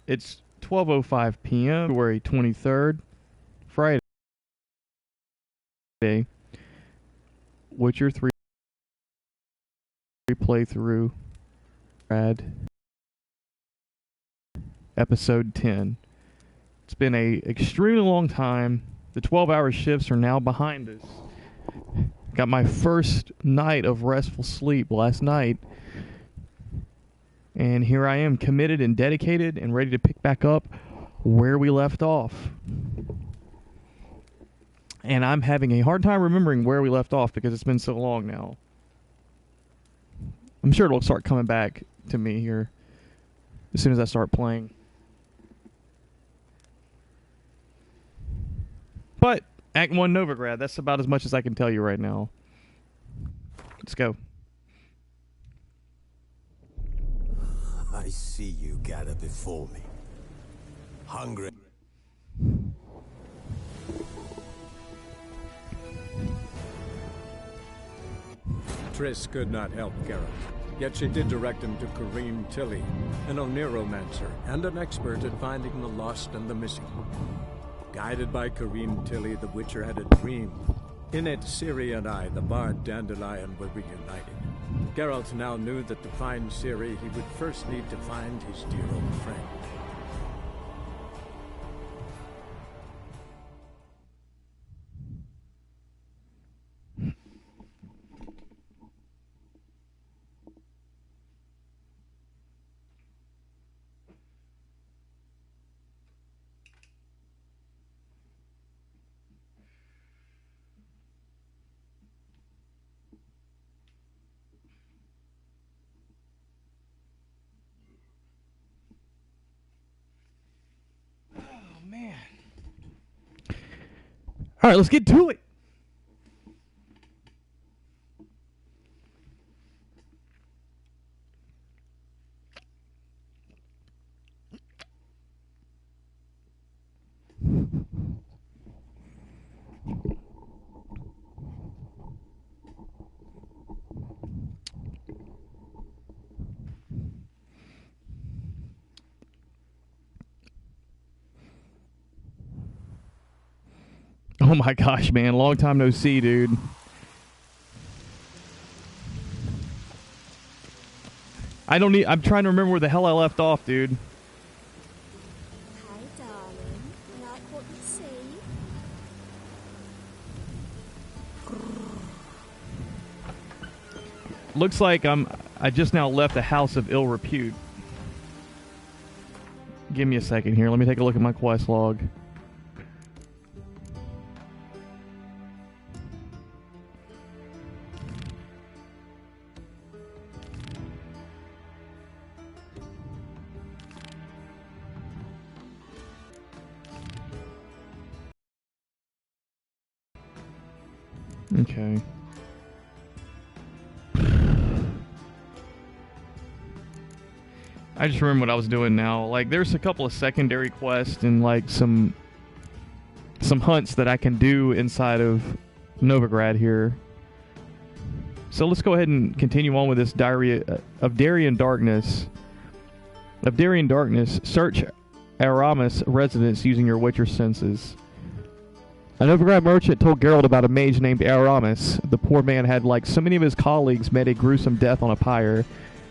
It's 12:05 p.m. February 23rd, Friday. Witcher 3 playthrough. Episode 10. It's been a extremely long time. The 12-hour shifts are now behind us. Got my first night of restful sleep last night. And here I am, committed and dedicated and ready to pick back up where we left off. And I'm having a hard time remembering where we left off because it's been so long now. I'm sure it'll start coming back to me here as soon as I start playing. But Act 1 Novigrad, that's about as much as I can tell you right now. Let's go. I see you gather before me. Hungry. Triss could not help Geralt, yet she did direct him to Kareem Tilly, an Oniromancer and an expert at finding the lost and the missing. Guided by Kareem Tilly, the Witcher had a dream. In it, Ciri and I, the bard Dandelion, were reunited. Geralt now knew that to find Ciri, he would first need to find his dear old friend. Man. All right, let's get to it. Oh my gosh, man. Long time no see, dude. I'm trying to remember where the hell I left off, dude. Hi, darling. Like what you see? Looks like I just now left a house of ill repute. Give me a second here. Let me take a look at my quest log. Okay. I just remember what I was doing now. Like, there's a couple of secondary quests and like some hunts that I can do inside of Novigrad here. So let's go ahead and continue on with this diary of Darien Darkness. Of Darien Darkness, search Aramis residence using your Witcher senses. A Novigrad merchant told Geralt about a mage named Aramis. The poor man had, like so many of his colleagues, met a gruesome death on a pyre.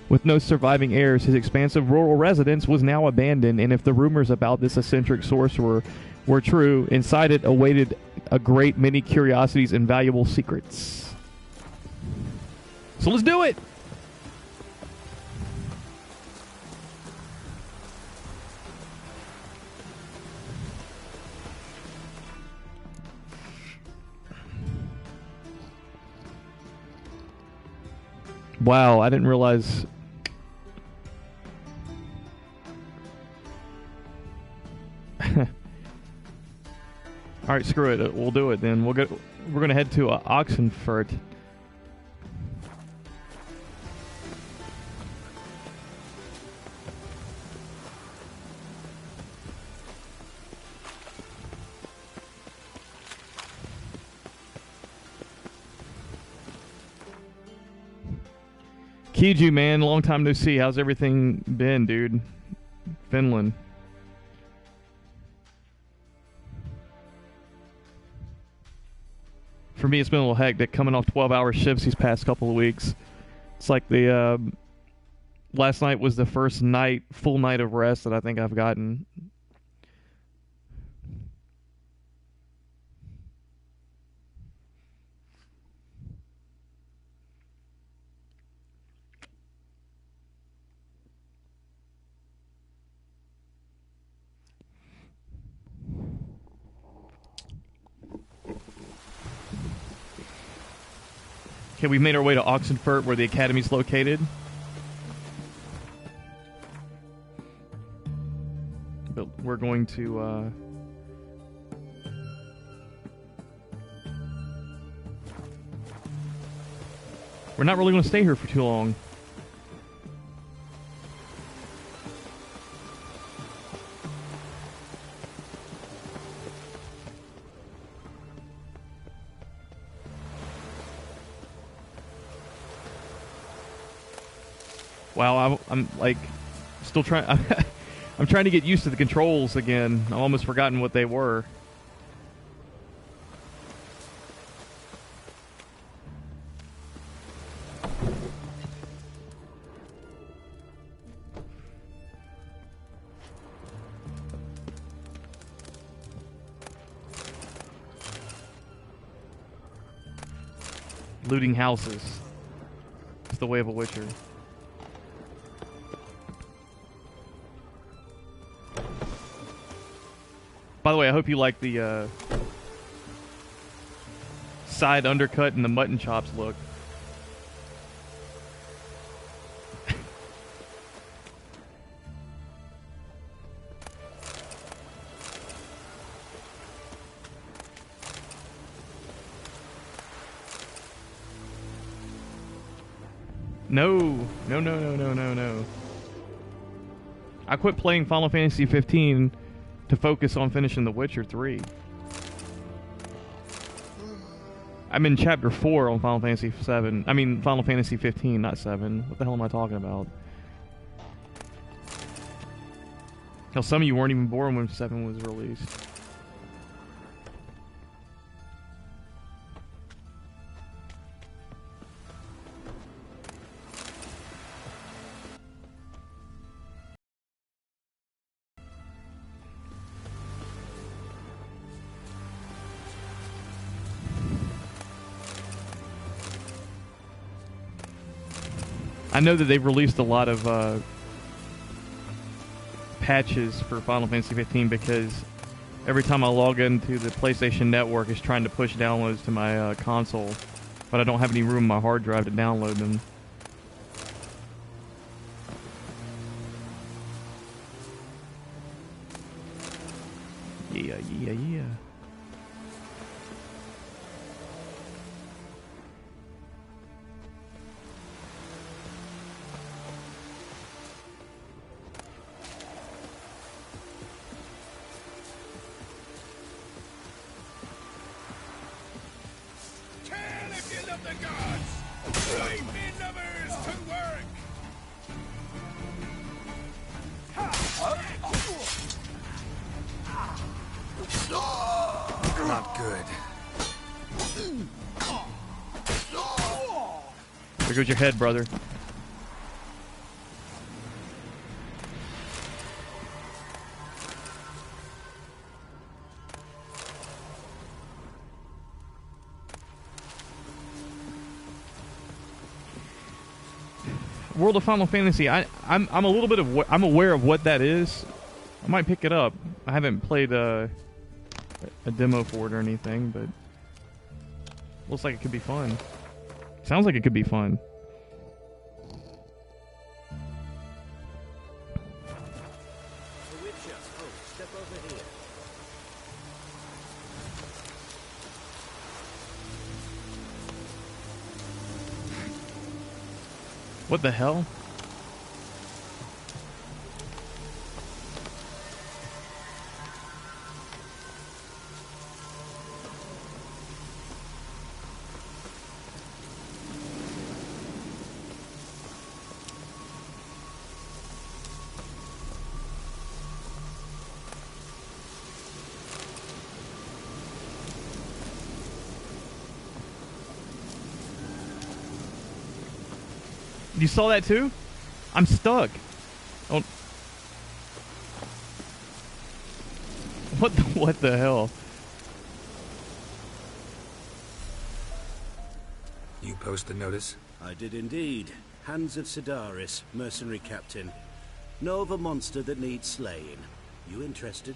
With no surviving heirs, his expansive rural residence was now abandoned, and if the rumors about this eccentric sorcerer were true, inside it awaited a great many curiosities and valuable secrets. So let's do it! Wow, I didn't realize. All right, screw it. We'll do it then. We're gonna head to Oxenfurt. Kiju, man, long time no see. How's everything been, dude? Finland. For me, it's been a little hectic coming off 12-hour shifts these past couple of weeks. It's like the last night was the first night, full night of rest that I think I've gotten. Okay, we've made our way to Oxenfurt, where the academy's located. But we're going to, we're not really going to stay here for too long. Wow, I'm like still trying. I'm trying to get used to the controls again. I've almost forgotten what they were. Looting houses. It's the way of a witcher. By the way, I hope you like the side undercut and the mutton chops look. No. I quit playing Final Fantasy 15 to focus on finishing The Witcher 3. I'm in Chapter 4 on Final Fantasy 7. I mean, Final Fantasy 15, not 7. What the hell am I talking about? Hell, some of you weren't even born when 7 was released. I know that they've released a lot of patches for Final Fantasy 15 because every time I log into the PlayStation Network, it's trying to push downloads to my console, but I don't have any room on my hard drive to download them. Yeah. Not good. There goes your head, brother. World of Final Fantasy. I'm a little bit of I'm aware of what that is. I might pick it up. I haven't played a demo for it or anything, but looks like it could be fun. Sounds like it could be fun. Step over here. What the hell? You saw that too? I'm stuck. Oh. What the hell? You post the notice? I did indeed. Hands of Sidaris, mercenary captain. Know of a monster that needs slaying. You interested?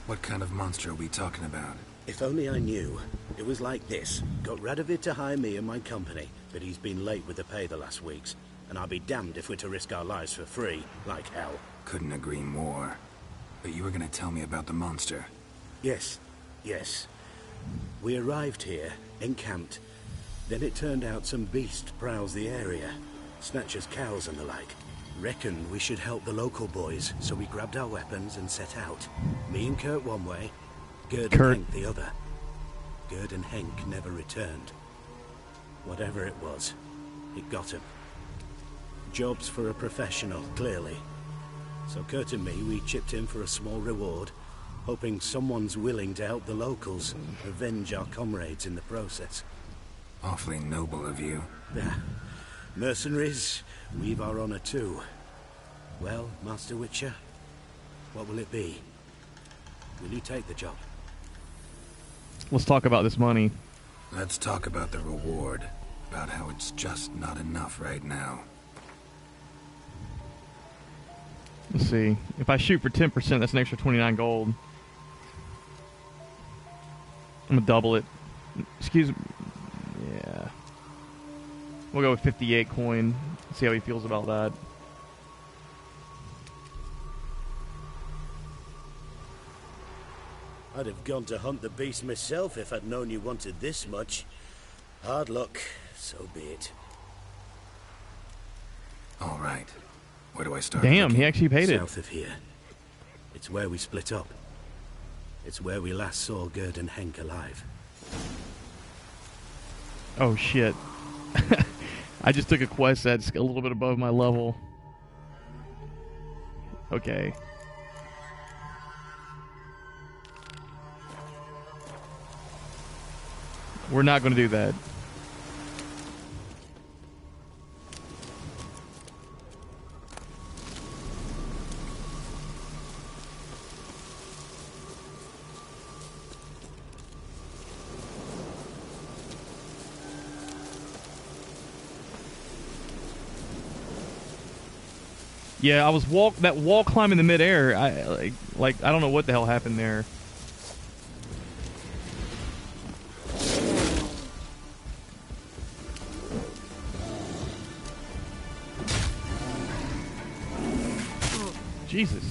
What kind of monster are we talking about? If only I knew. It was like this. Got Radovid to hire me and my company, but he's been late with the pay the last weeks. And I'll be damned if we're to risk our lives for free, like hell. Couldn't agree more. But you were gonna tell me about the monster. Yes. We arrived here, encamped. Then it turned out some beast prowls the area. Snatches cows and the like. Reckoned we should help the local boys, so we grabbed our weapons and set out. Me and Kurt one way, Gerd and Henk the other. Gerd and Henk never returned. Whatever it was, it got him. Jobs for a professional, clearly. So Kurt and me, we chipped in for a small reward, hoping someone's willing to help the locals, avenge our comrades in the process. Awfully noble of you. Yeah. Mercenaries, we've our honor too. Well, Master Witcher, what will it be? Will you take the job? Let's talk about this money. Let's talk about the reward. About how it's just not enough right now. Let's see. If I shoot for 10%, that's an extra 29 gold. I'm gonna double it. Excuse me. Yeah. We'll go with 58 coin. See how he feels about that. I'd have gone to hunt the beast myself if I'd known you wanted this much. Hard luck, so be it. All right. Where do I start? Damn, looking? he actually paid it. South of here. It's where we split up. It's where we last saw Gerd and Henk alive. Oh shit. I just took a quest that's a little bit above my level. Okay. We're not going to do that. Yeah, I was that wall climb in the midair. I don't know what the hell happened there. Jesus.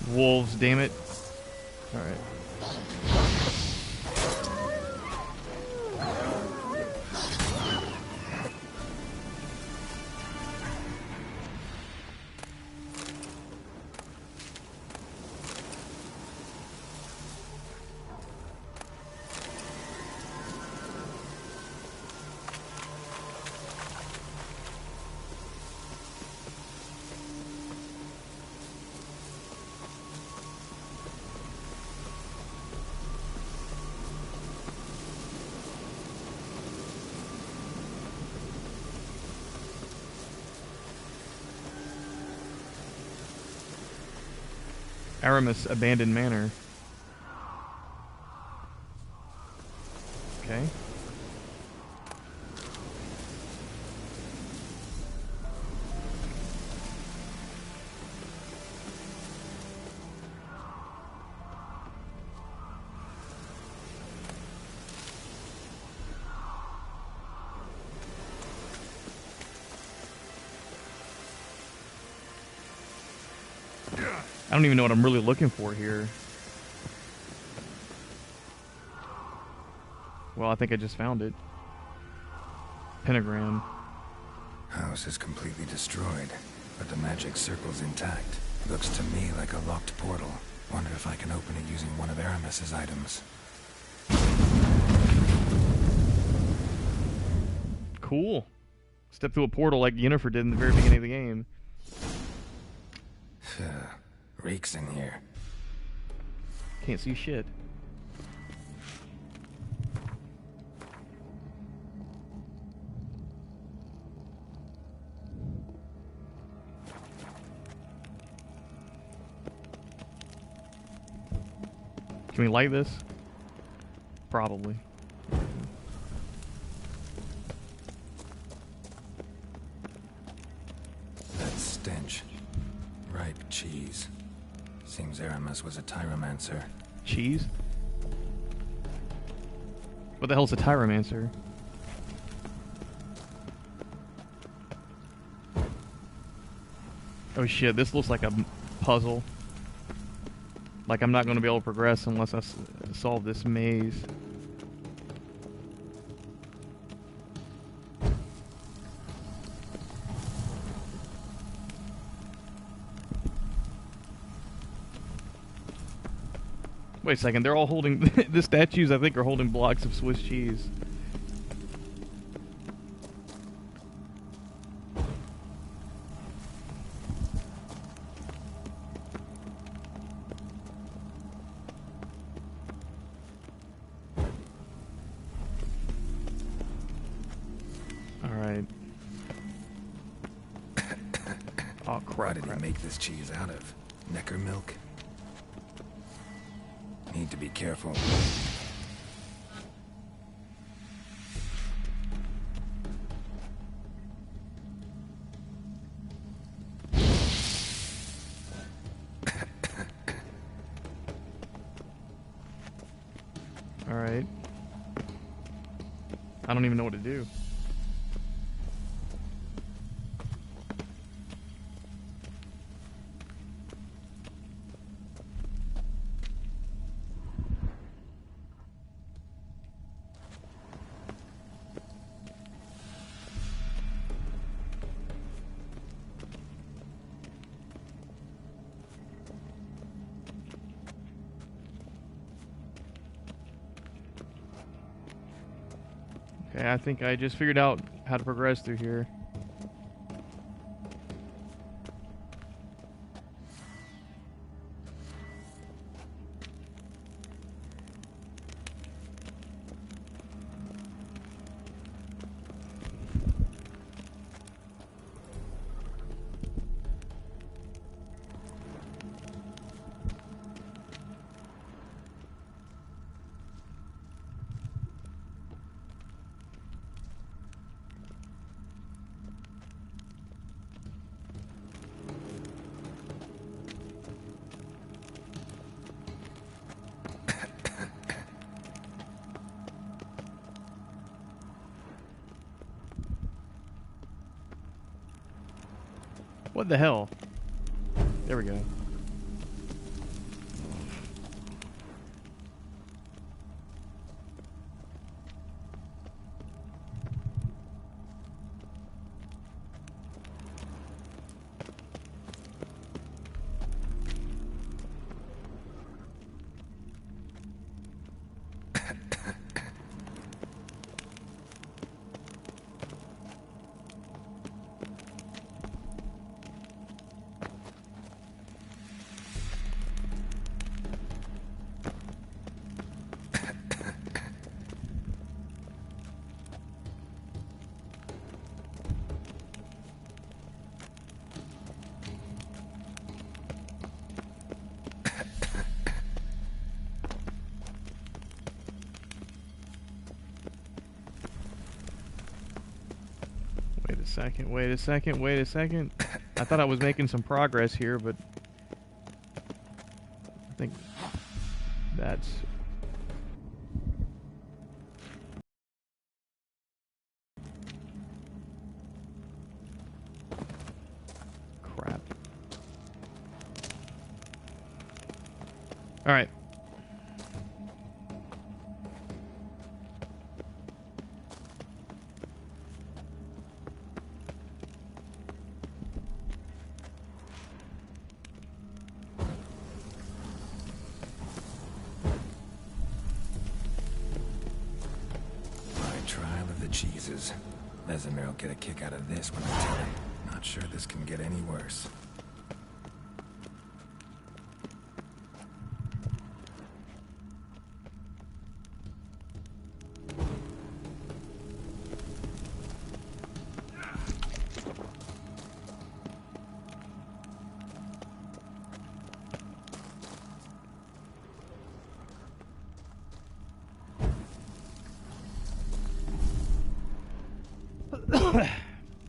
Wolves, damn it. Alright. Aramis Abandoned Manor. Okay. I don't even know what I'm really looking for here. Well, I think I just found it. Pentagram. House is completely destroyed, but the magic circle's intact. Looks to me like a locked portal. Wonder if I can open it using one of Aramis's items. Cool. Step through a portal like Yennefer did in the very beginning of the game. Reeks in here. Can't see shit. Can we light this? Probably. That stench. Ripe cheese. Seems Aramis was a tyromancer. Cheese? What the hell's a tyromancer? Oh shit, this looks like a puzzle. Like I'm not going to be able to progress unless I solve this maze. Wait a second, they're all holding... the statues, I think, are holding blocks of Swiss cheese. Alright. Oh, crap. What did he make this cheese out of? Necker milk? Need to be careful. Alright. I don't even know what to do. Okay, I think I just figured out how to progress through here. What the hell? There we go. Wait a second, wait a second, wait a second. I thought I was making some progress here, but I think that's... crap. Alright. Jesus. Vesemir will get a kick out of this when I tell him. Not sure this can get any worse.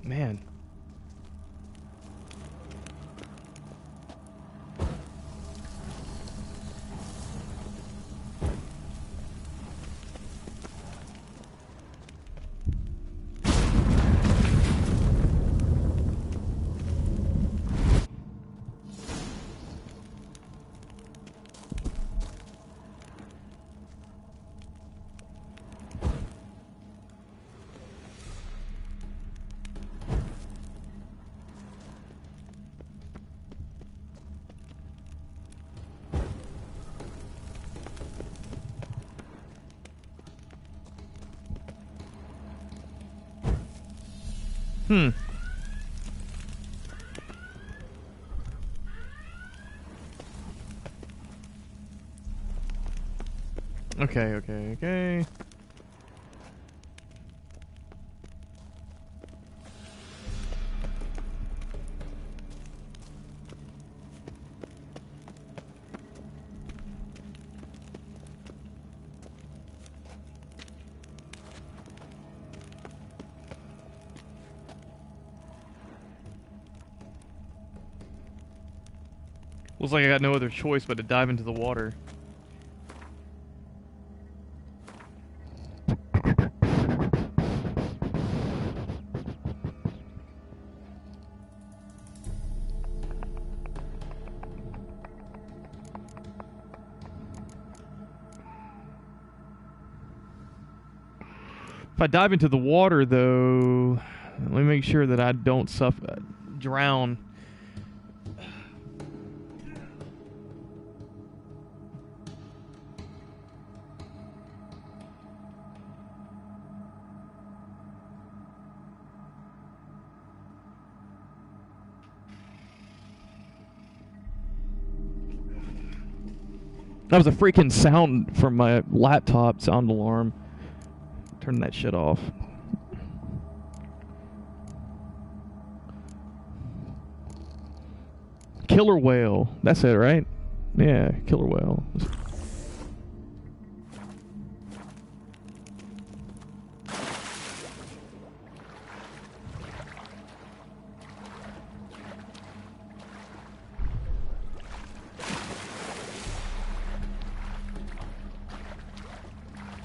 Man. Okay. Looks like I got no other choice but to dive into the water. If I dive into the water, though, let me make sure that I don't drown. That was a freaking sound from my laptop sound alarm. Turn that shit off. Killer whale. That's it, right? Yeah, killer whale.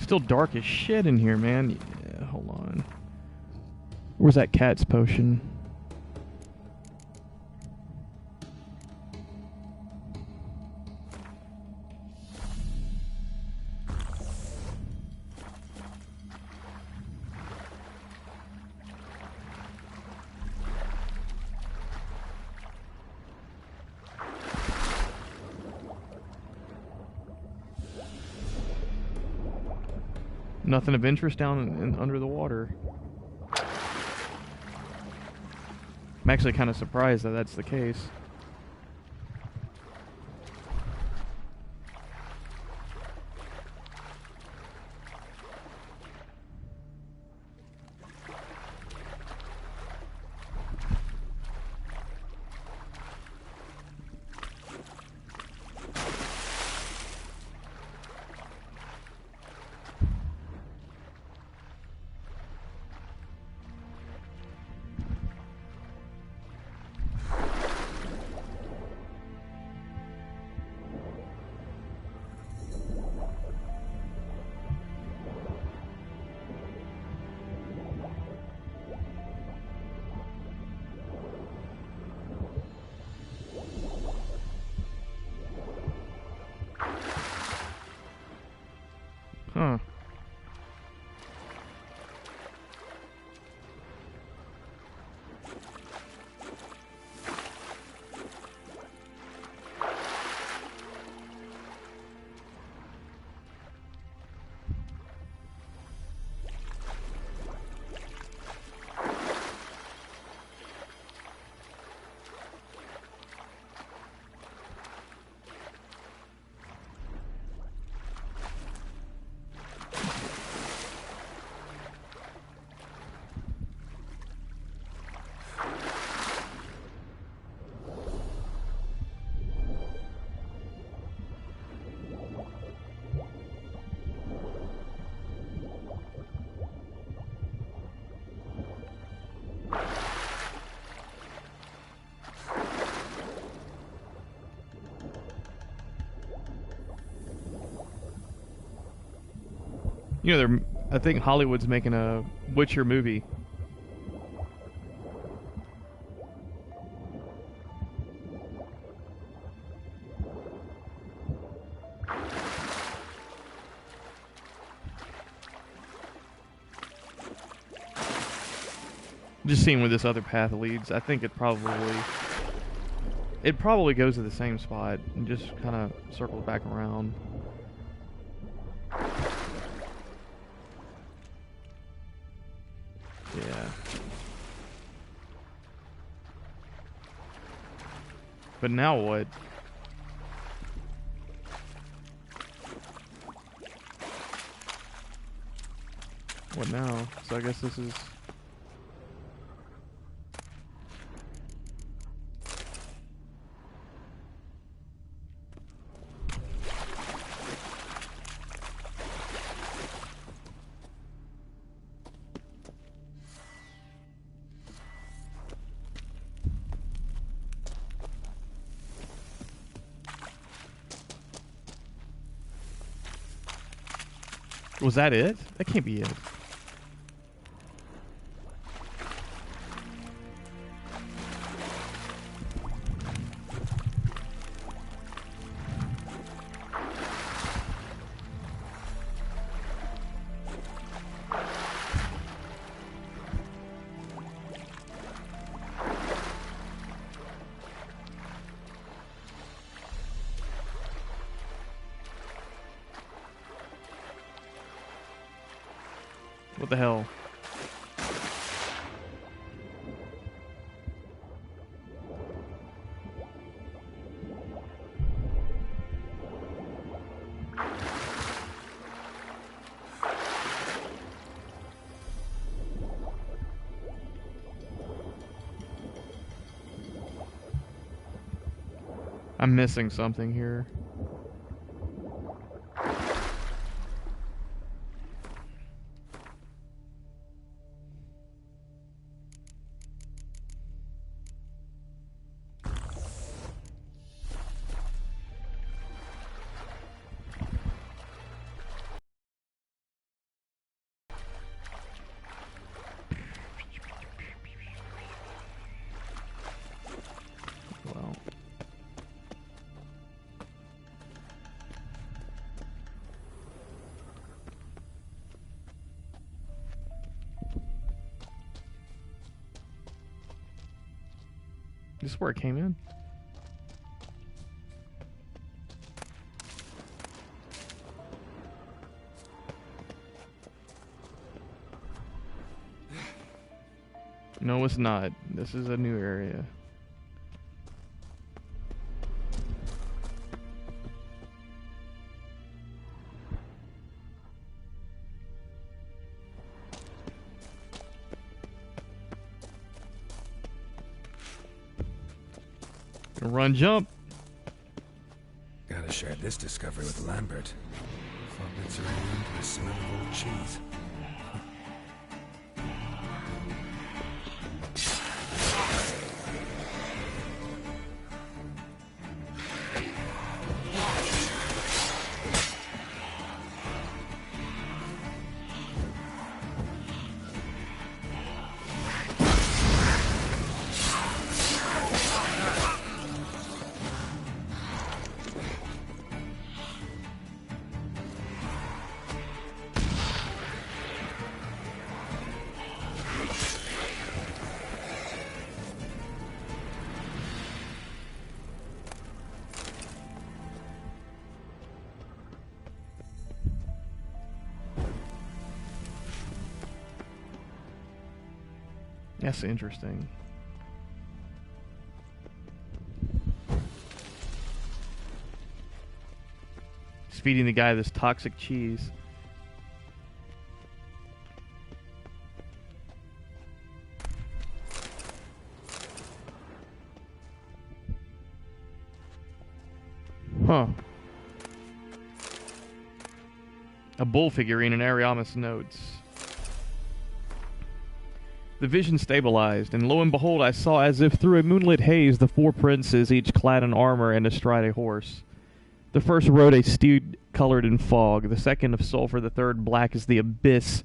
Still dark as shit in here, man. Yeah, hold on. Where's that cat's potion? Nothing of interest down under the water. I'm actually kind of surprised that that's the case. You know, I think Hollywood's making a Witcher movie. Just seeing where this other path leads, I think it probably goes to the same spot and just kind of circles back around. Yeah. But now what? What now? So I guess this is... Was that it? That can't be it. What the hell? I'm missing something here. Well, this is where it came in. No, it's not. This is a new area. Run, jump. Gotta share this discovery with Lambert. Footprints are immune to the smell of old cheese. That's interesting. He's feeding the guy this toxic cheese. Huh. A bull figurine in Ariamis notes. The vision stabilized, and lo and behold, I saw as if through a moonlit haze the four princes, each clad in armor and astride a horse. The first rode a steed colored in fog, the second of sulphur, the third black as the abyss,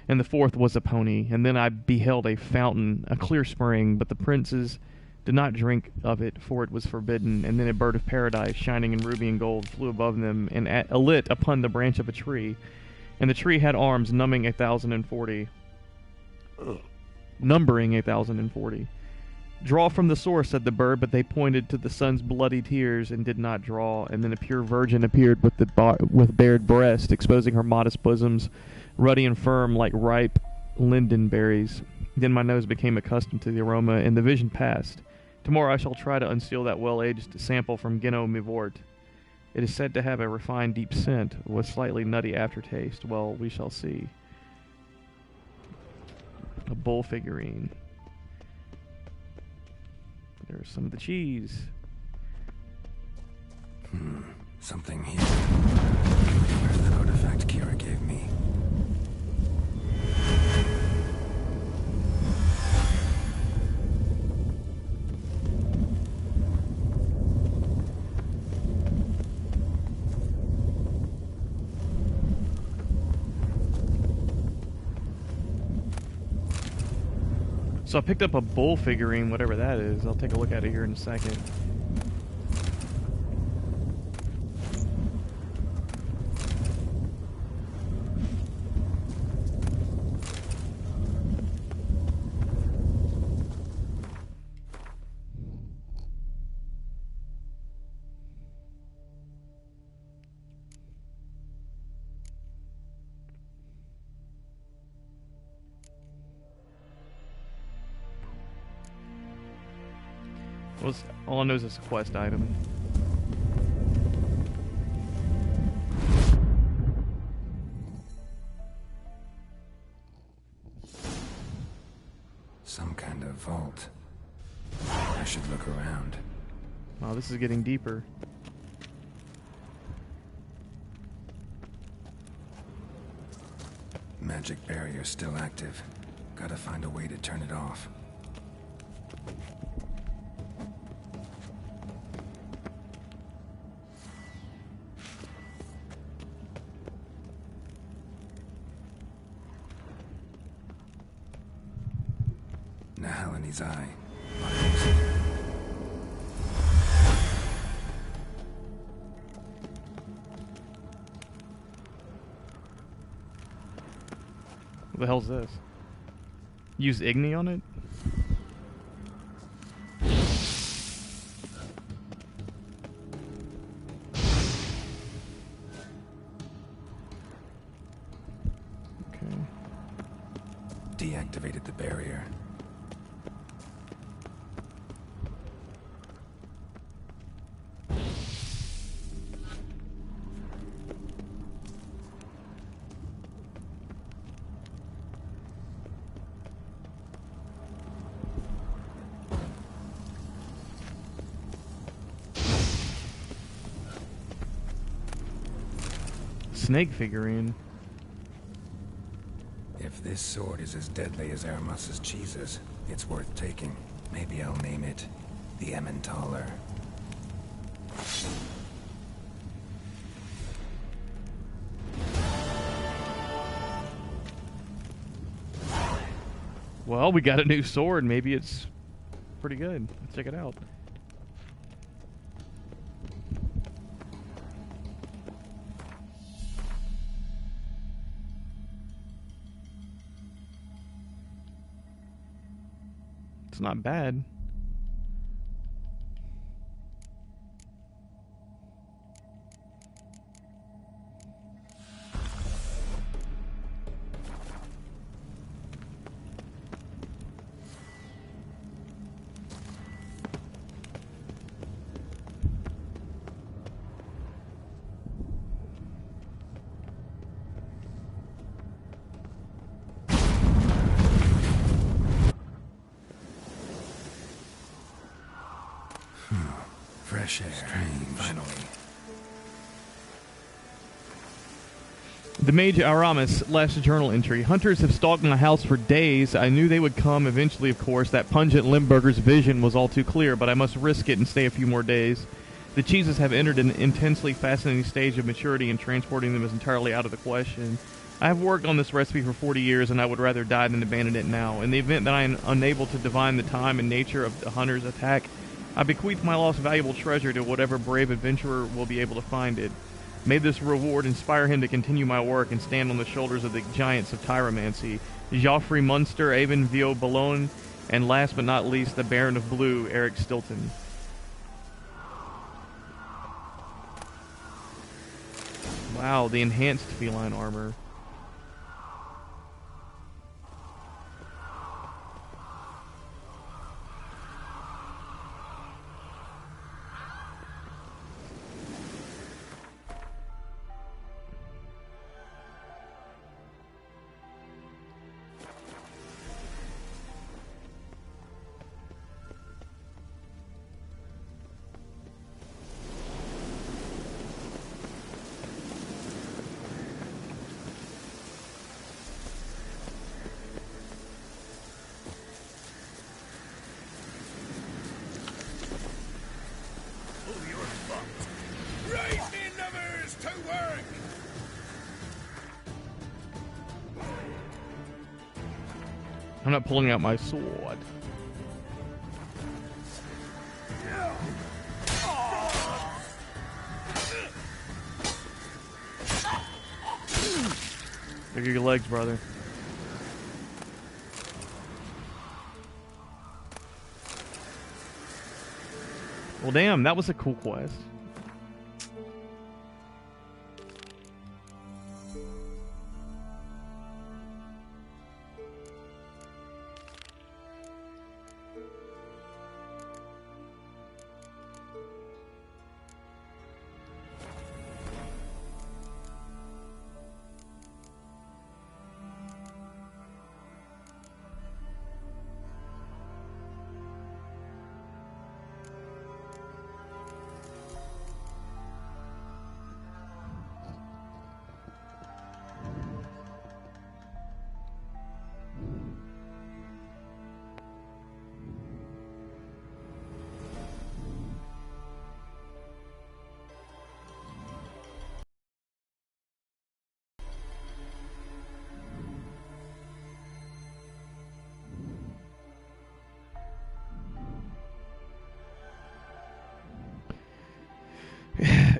and the fourth was a pony. And then I beheld a fountain, a clear spring, but the princes did not drink of it, for it was forbidden. And then a bird of paradise, shining in ruby and gold, flew above them and alit upon the branch of a tree. And the tree had arms numbering 1,040. Numbering 1,040. Draw from the source, said the bird, but they pointed to the sun's bloody tears and did not draw. And then a pure virgin appeared with bared breast, exposing her modest bosoms, ruddy and firm like ripe linden berries. Then my nose became accustomed to the aroma, and the vision passed. Tomorrow I shall try to unseal that well-aged sample from Gino Mivort. It is said to have a refined, deep scent with slightly nutty aftertaste. Well, we shall see. A bull figurine. There's some of the cheese. Something here. Where's that artifact Kira gave me? So I picked up a bull figurine, whatever that is. I'll take a look at it here in a second. All I know is it's a quest item. Some kind of vault. I should look around. Wow, this is getting deeper. Magic barrier still active. Gotta find a way to turn it off. Nahalani's eye. What the hell's this? Use Igni on it? Okay. Deactivated the barrier. Snake figurine. If this sword is as deadly as Aramus's cheeses, it's worth taking. Maybe I'll name it the Emmentaler. Well, we got a new sword. Maybe it's pretty good. Let's check it out. It's not bad. Fresh air. Strange. Finally. The Mage Aramis, last journal entry. Hunters have stalked my house for days. I knew they would come eventually, of course. That pungent Limburger's vision was all too clear, but I must risk it and stay a few more days. The cheeses have entered an intensely fascinating stage of maturity, and transporting them is entirely out of the question. I have worked on this recipe for 40 years, and I would rather die than abandon it now. In the event that I am unable to divine the time and nature of the hunter's attack, I bequeath my lost valuable treasure to whatever brave adventurer will be able to find it. May this reward inspire him to continue my work and stand on the shoulders of the giants of tyromancy, Geoffrey Munster, Avon Vio Boulogne, and last but not least, the Baron of Blue, Eric Stilton. Wow, the enhanced feline armor. I'm not pulling out my sword. Look at your legs, brother. Well, damn, that was a cool quest.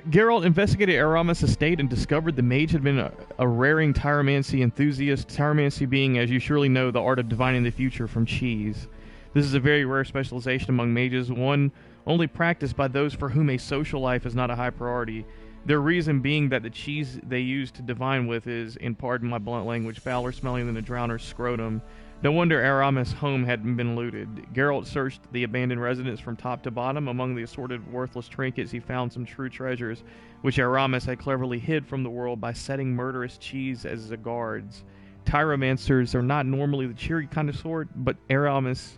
Geralt investigated Aramis' estate and discovered the mage had been a raring tyromancy enthusiast, tyromancy being, as you surely know, the art of divining the future from cheese. This is a very rare specialization among mages, one only practiced by those for whom a social life is not a high priority. Their reason being that the cheese they use to divine with is, and pardon my blunt language, fouler smelling than a drowner's scrotum. No wonder Aramis' home hadn't been looted. Geralt searched the abandoned residence from top to bottom. Among the assorted worthless trinkets, he found some true treasures, which Aramis had cleverly hid from the world by setting murderous cheese as the guards. Tyromancers are not normally the cheery kind of sort, but Aramis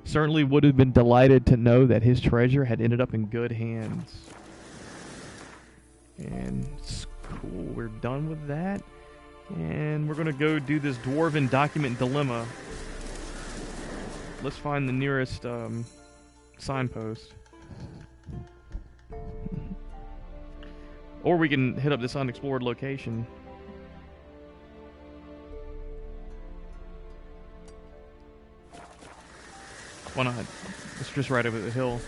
certainly would have been delighted to know that his treasure had ended up in good hands. And it's cool, we're done with that. And we're going to go do this Dwarven Document Dilemma. Let's find the nearest signpost. Or we can hit up this unexplored location. Why not? It's just right over the hill.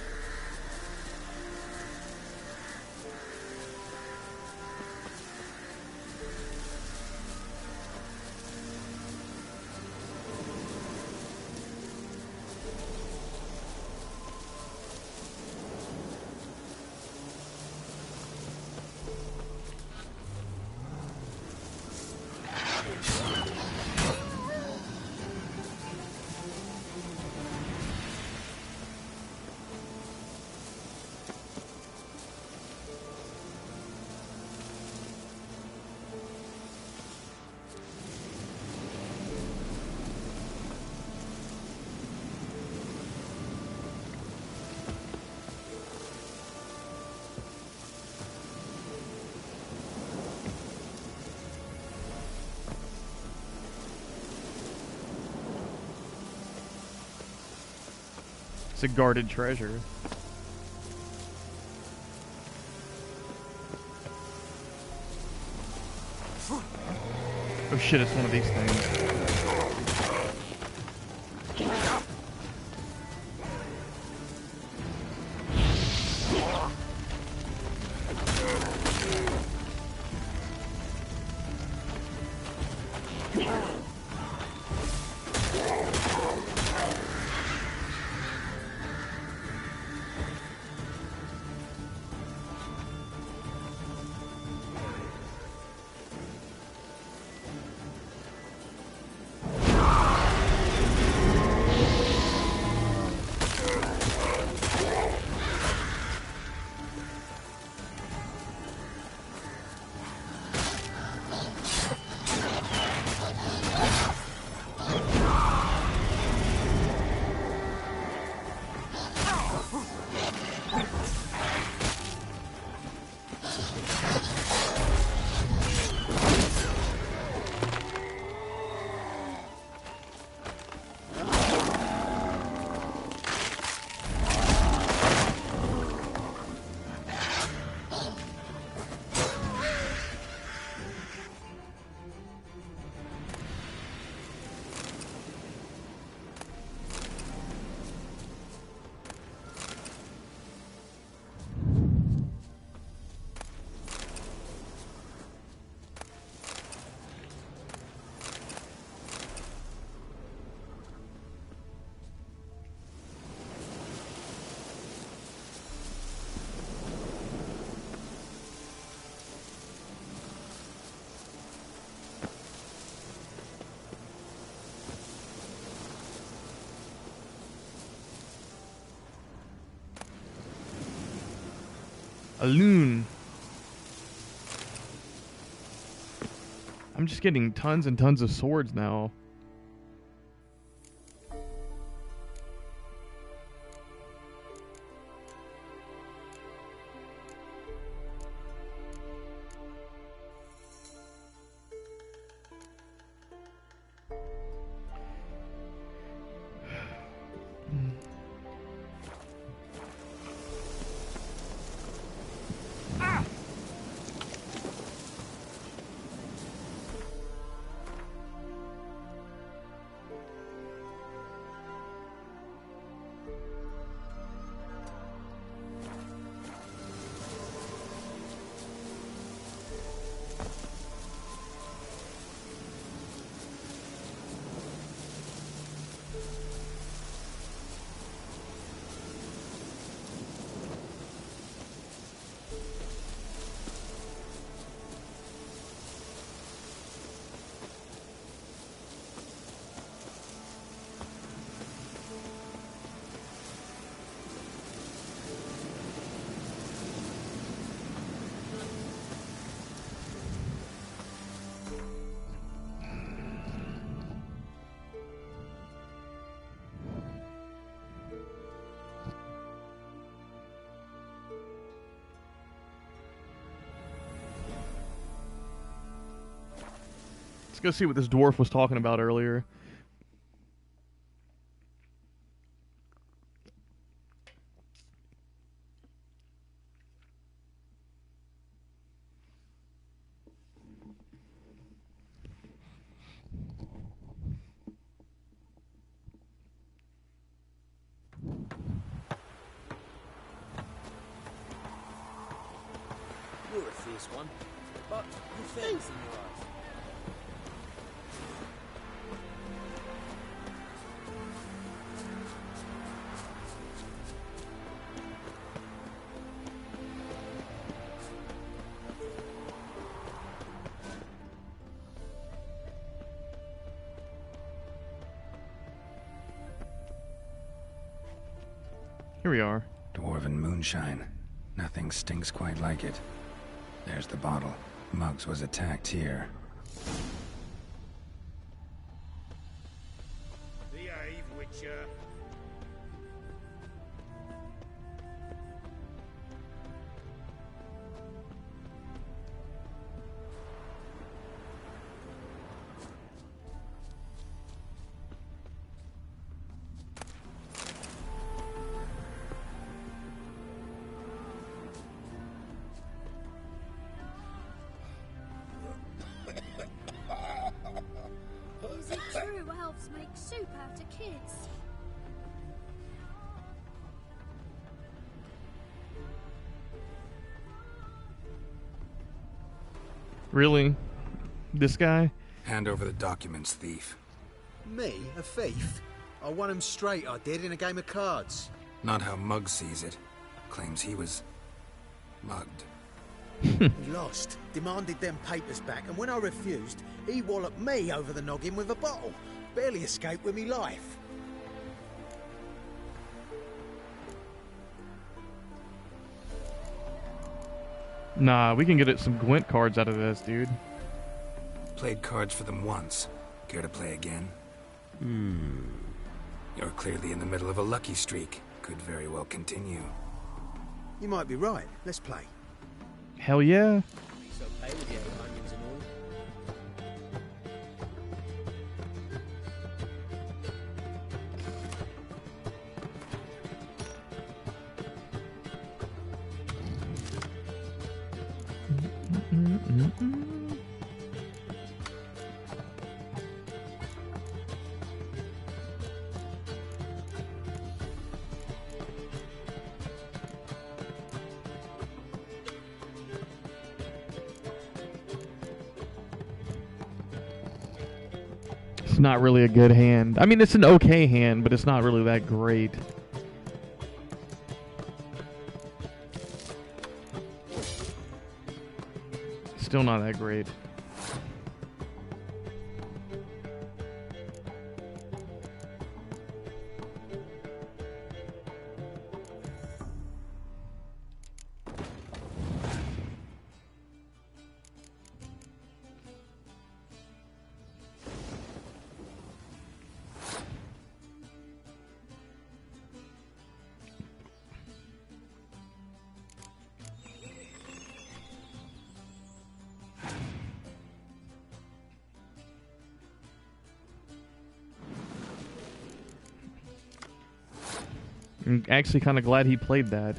It's a guarded treasure. Oh shit, it's one of these things. A loon. I'm just getting tons and tons of swords now. Let's go see what this dwarf was talking about earlier. You're a fierce one, but you're fairness in your eyes. Here we are. Dwarven moonshine. Nothing stinks quite like it. There's the bottle. Muggs was attacked here. Behave, Witcher. out to kids. Really? This guy? Hand over the documents, thief. Me? A thief? I won him straight, I did, in a game of cards. Not how Mugg sees it. Claims he was... mugged. He lost, demanded them papers back, and when I refused, he walloped me over the noggin with a bottle. Barely escaped with me life. Nah, we can get it some Gwent cards out of this, dude. Played cards for them once. Care to play again? You're clearly in the middle of a lucky streak. Could very well continue. You might be right. Let's play. Hell yeah. He's okay with the onions and all. It's not really a good hand. I mean, it's an okay hand, but it's not really that great. Still not that great. I'm actually kind of glad he played that.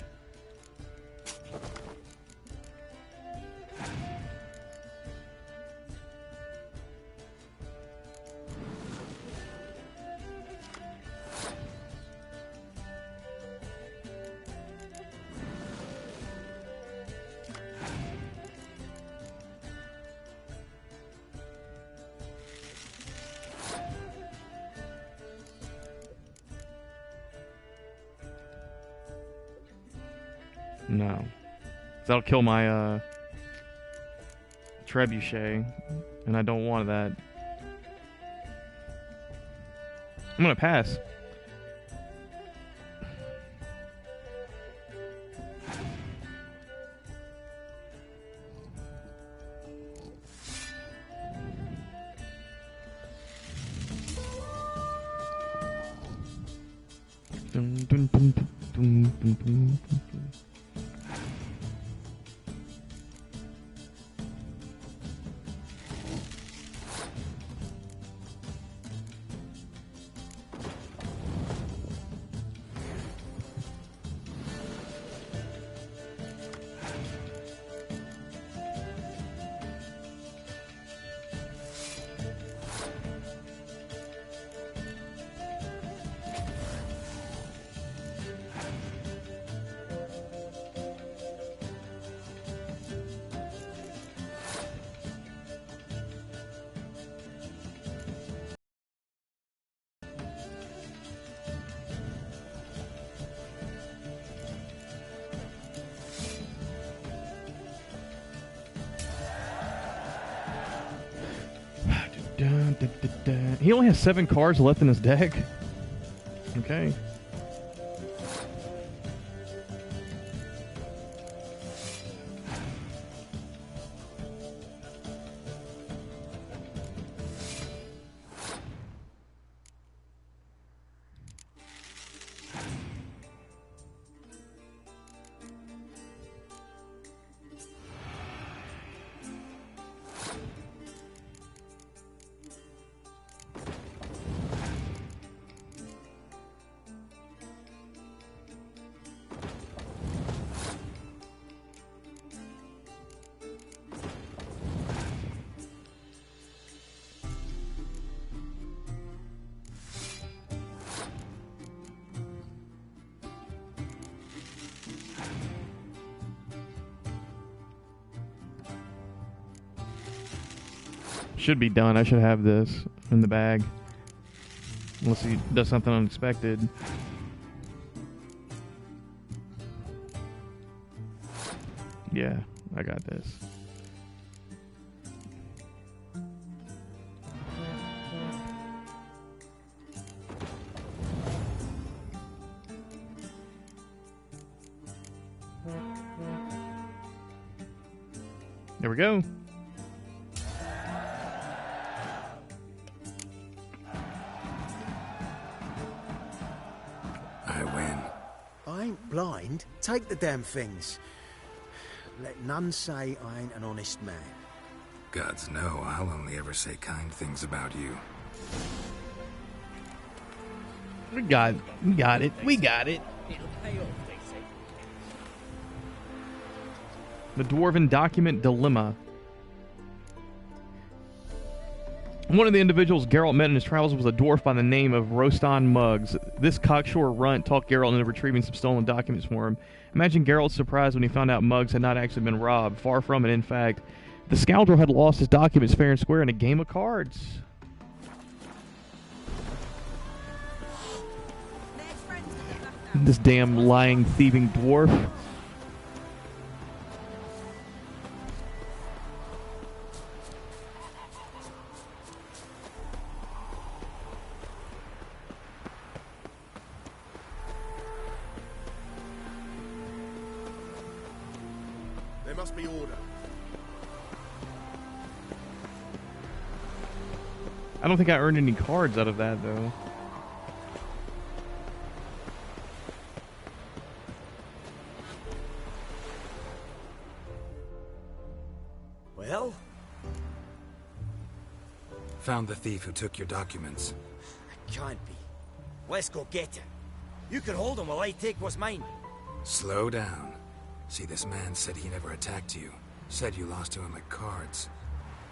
No. That'll kill my trebuchet, and I don't want that. I'm gonna pass. Dun, dun, dun, dun, dun, dun, dun, dun. Dun, dun, dun, dun. He only has 7 cards left in his deck. Okay. Should be done. I should have this in the bag. Unless he does something unexpected. Yeah, I got this. There we go. I win. I ain't blind. Take the damn things. Let none say I ain't an honest man. Gods know, I'll only ever say kind things about you. We got it. We got it. We got it. It'll pay off, they say. The Dwarven Document Dilemma. One of the individuals Geralt met in his travels was a dwarf by the name of Rostan Muggs. This cocksure runt talked Geralt into retrieving some stolen documents for him. Imagine Geralt's surprise when he found out Muggs had not actually been robbed. Far from it, in fact. The scoundrel had lost his documents fair and square in a game of cards. This damn lying, thieving dwarf. There must be order. I don't think I earned any cards out of that, though. Well? Found the thief who took your documents. It can't be. Let's go get him. You can hold him while I take what's mine. Slow down. See, this man said he never attacked you. Said you lost to him at cards.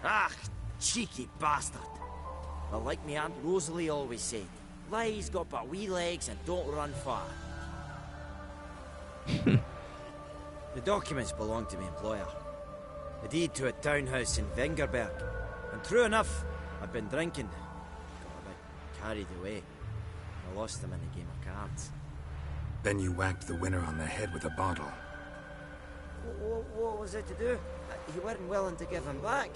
Ah, cheeky bastard. Well, like me Aunt Rosalie always said, lies got but wee legs and don't run far. The documents belong to my employer. A deed to a townhouse in Vengerberg. And true enough, I've been drinking. Got a bit carried away. I lost them in a game of cards. Then you whacked the winner on the head with a bottle. What was it to do? You weren't willing to give him back.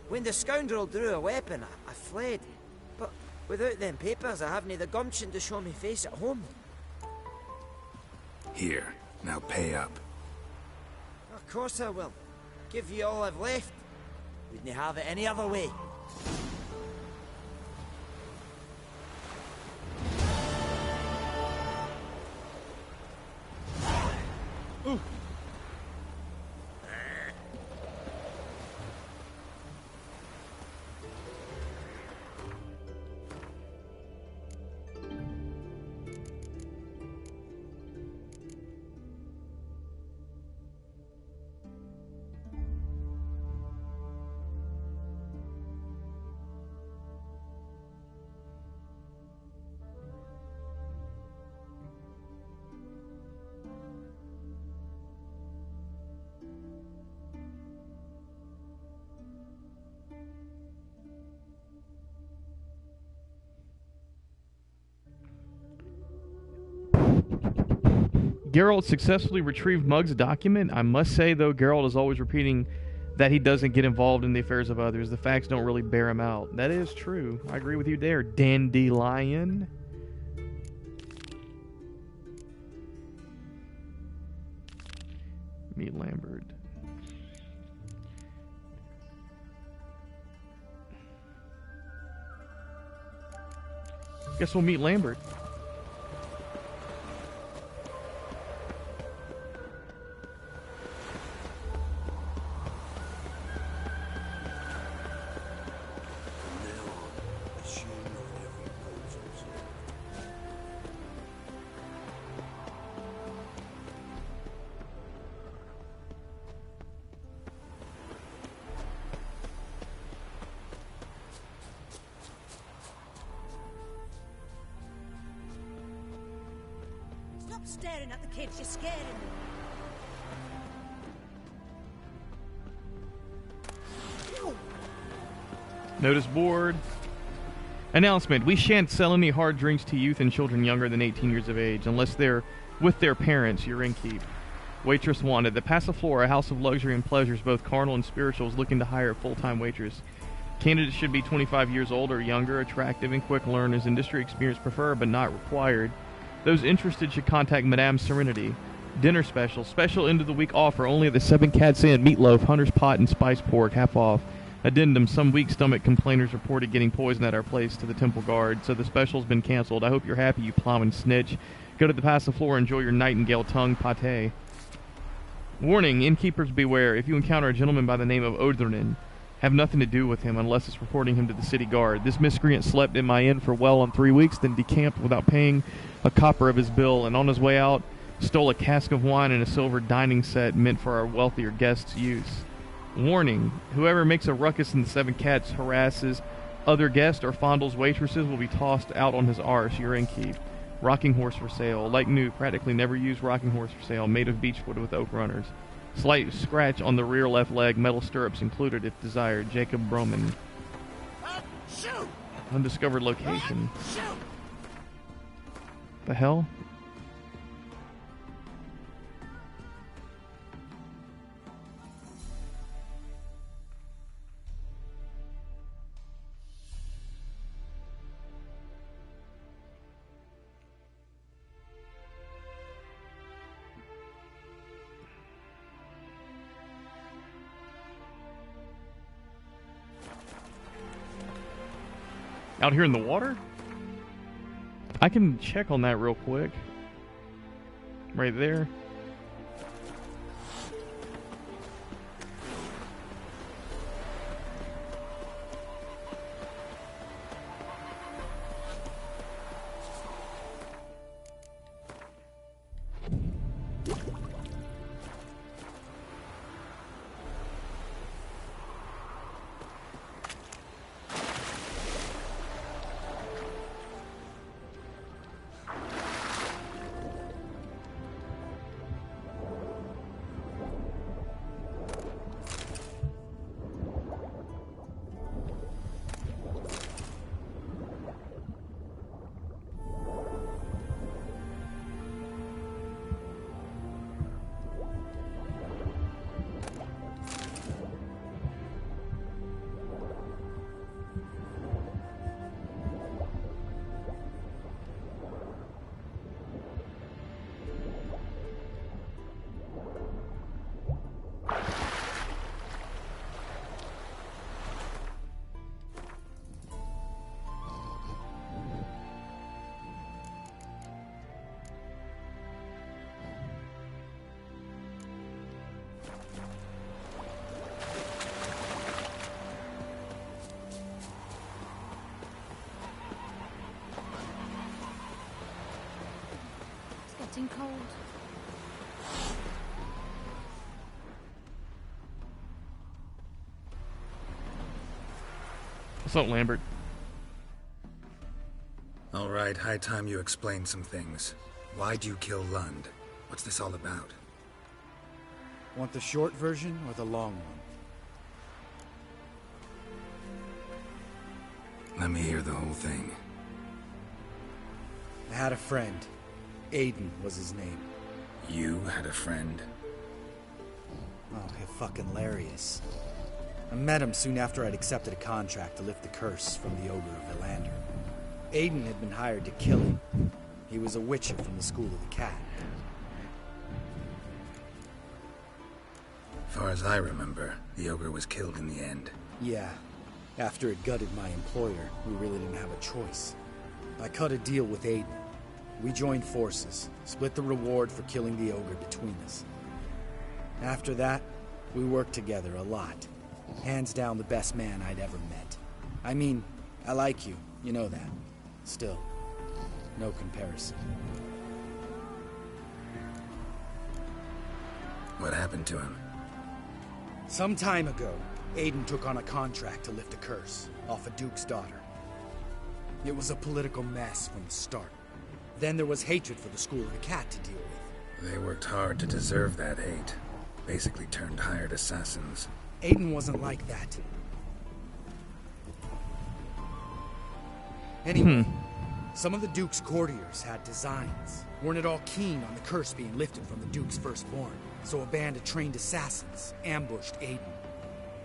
When the scoundrel drew a weapon, I fled. But without them papers, I haven't the gumption to show me face at home. Here, now pay up. Of course I will. Give you all I've left. Wouldn't have it any other way. Ooh. Geralt successfully retrieved Muggs' document. I must say, though, Geralt is always repeating that he doesn't get involved in the affairs of others. The facts don't really bear him out. That is true. I agree with you there, Dandelion. Meet Lambert. Guess we'll meet Lambert. Stop staring at the kids, you're scaring them. Notice board. Announcement. We shan't sell any hard drinks to youth and children younger than 18 years of age, unless they're with their parents. You're in keep. Waitress wanted. The Passiflora, a house of luxury and pleasures, both carnal and spiritual, is looking to hire a full-time waitress. Candidates should be 25 years old or younger, attractive and quick learners. Industry experience preferred, but not required. Those interested should contact Madame Serenity. Dinner special. Special end of the week offer only at the 7 Cats Inn. Meatloaf, Hunter's Pot, and spiced pork. Half off. Addendum. Some weak stomach complainers reported getting poisoned at our place to the Temple Guard, so the special's been canceled. I hope you're happy, you plowing snitch. Go to the Passiflora, enjoy your nightingale tongue pate. Warning, innkeepers beware. If you encounter a gentleman by the name of Odrinin, have nothing to do with him unless it's reporting him to the city guard. This miscreant slept in my inn for well on 3 weeks, then decamped without paying a copper of his bill, and on his way out, stole a cask of wine and a silver dining set meant for our wealthier guests' use. Warning, whoever makes a ruckus in the 7 Cats, harasses other guests, or fondles waitresses will be tossed out on his arse. You're in keep. Rocking horse for sale. Like new, practically never used rocking horse for sale, made of beechwood with oak runners. Slight scratch on the rear left leg, metal stirrups included if desired. Jacob Broman. Undiscovered location. The hell? Out here in the water? I can check on that real quick. Right there. Getting cold. What's up, Lambert? All right, high time you explain some things. Why'd you kill Lund? What's this all about? Want the short version or the long one? Let me hear the whole thing. I had a friend. Aiden was his name. You had a friend? Oh, fucking hilarious. I met him soon after I'd accepted a contract to lift the curse from the Ogre of Villander. Aiden had been hired to kill him. He was a witcher from the School of the Cat. Far as I remember, the Ogre was killed in the end. Yeah. After it gutted my employer, we really didn't have a choice. I cut a deal with Aiden. We joined forces, split the reward for killing the Ogre between us. After that, we worked together a lot. Hands down the best man I'd ever met. I mean, I like you, you know that. Still, no comparison. What happened to him? Some time ago, Aiden took on a contract to lift a curse off a duke's daughter. It was a political mess from the start. Then there was hatred for the School of the Cat to deal with. They worked hard to deserve that hate. Basically turned hired assassins. Aiden wasn't like that. Anyway, some of the Duke's courtiers had designs. Weren't at all keen on the curse being lifted from the Duke's firstborn. So a band of trained assassins ambushed Aiden.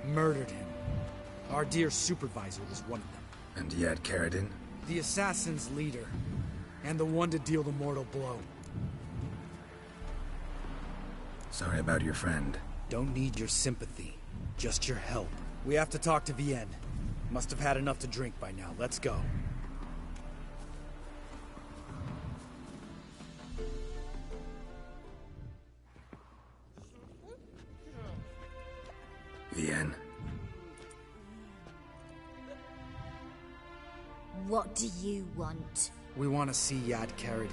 Murdered him. Our dear supervisor was one of them. And yet, Carradine? The assassin's leader. And the one to deal the mortal blow. Sorry about your friend. Don't need your sympathy. Just your help. We have to talk to Vienne. Must have had enough to drink by now. Let's go. Vienne. What do you want? We want to see Yad Carradine.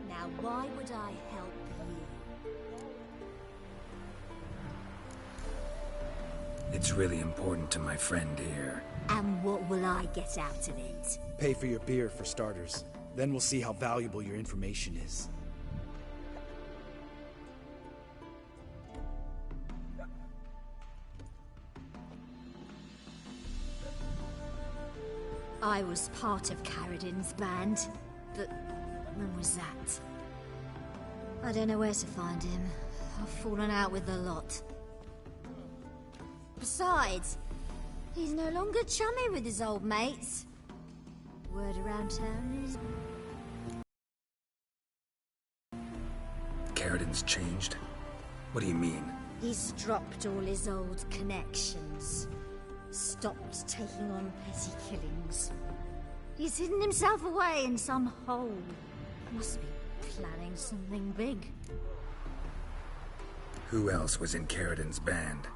Now, why would I help you? It's really important to my friend here. And what will I get out of it? Pay for your beer, for starters. Then we'll see how valuable your information is. I was part of Carradine's band, but when was that? I don't know where to find him. I've fallen out with the lot. Besides, he's no longer chummy with his old mates. Word around town is... Carradine's changed? What do you mean? He's dropped all his old connections. Stopped taking on petty killings. He's hidden himself away in some hole. Must be planning something big. Who else was in Carradine's band?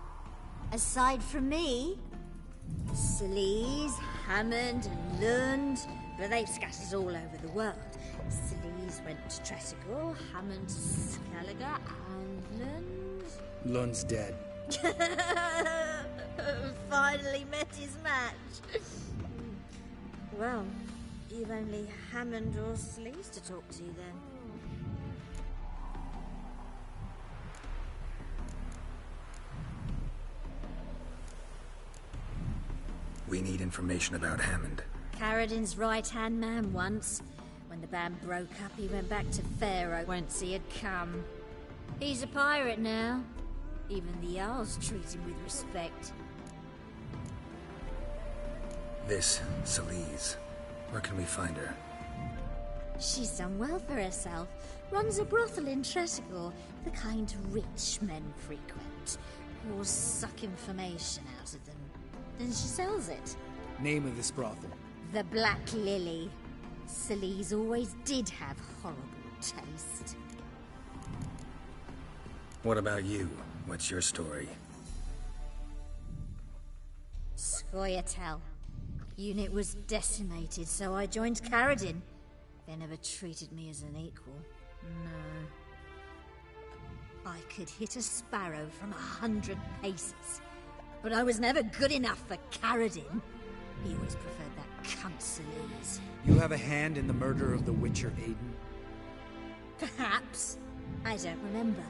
Aside from me, Salise, Hammond and Lund, but they've scattered all over the world. Salise went to Tresigor, Hammond to Skellige, and Lund... Lund's dead. Finally met his match. Well, you've only Hammond or Salise to talk to then. We need information about Hammond. Carradine's right-hand man once. When the band broke up, he went back to Pharaoh whence he had come. He's a pirate now. Even the Jarls treat him with respect. This, Salise. Where can we find her? She's done well for herself. Runs a brothel in Tresigor, the kind rich men frequent. Who'll suck information out of them. Then she sells it. Name of this brothel? The Black Lily. Salise always did have horrible taste. What about you? What's your story? Scoia'tael. Unit was decimated, so I joined Carradine. They never treated me as an equal. No. I could hit a sparrow from 100 paces, but I was never good enough for Carradine. He always preferred that cunt Salise. You have a hand in the murder of the Witcher Aiden? Perhaps. I don't remember.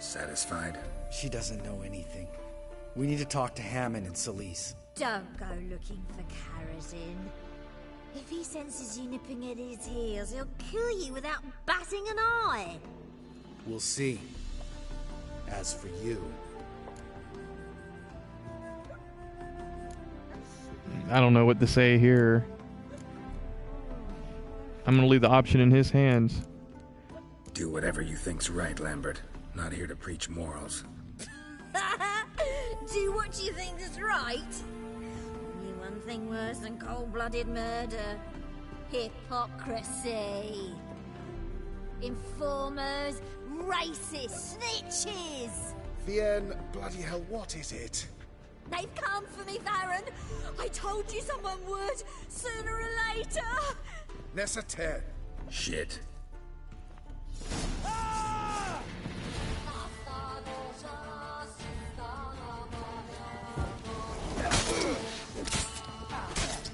Satisfied? She doesn't know anything. We need to talk to Hammond and Salise. Don't go looking for Carradine. If he senses you nipping at his heels, he'll kill you without batting an eye. We'll see. As for you... I don't know what to say here. I'm gonna leave the option in his hands. Do whatever you think's right, Lambert. Not here to preach morals. Do what you think is right. Only one thing worse than cold-blooded murder. Hypocrisy. Informers, racists, snitches. Vienne, bloody hell, what is it? They've come for me, Baron. I told you someone would, sooner or later. Nessater. Shit.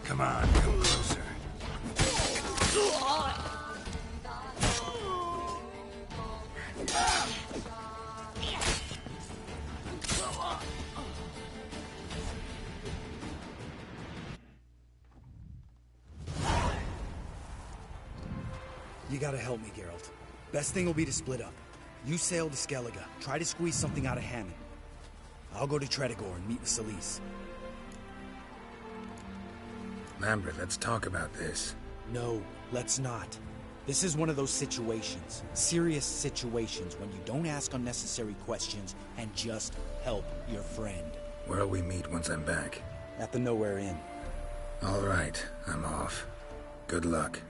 Come on, come closer. gotta help me, Geralt. Best thing will be to split up. You sail to Skellige, try to squeeze something out of Hammond. I'll go to Tredegor and meet with Solis. Lambert, let's talk about this. No, let's not. This is one of those situations, serious situations, when you don't ask unnecessary questions and just help your friend. Where'll we meet once I'm back? At the Nowhere Inn. All right, I'm off. Good luck.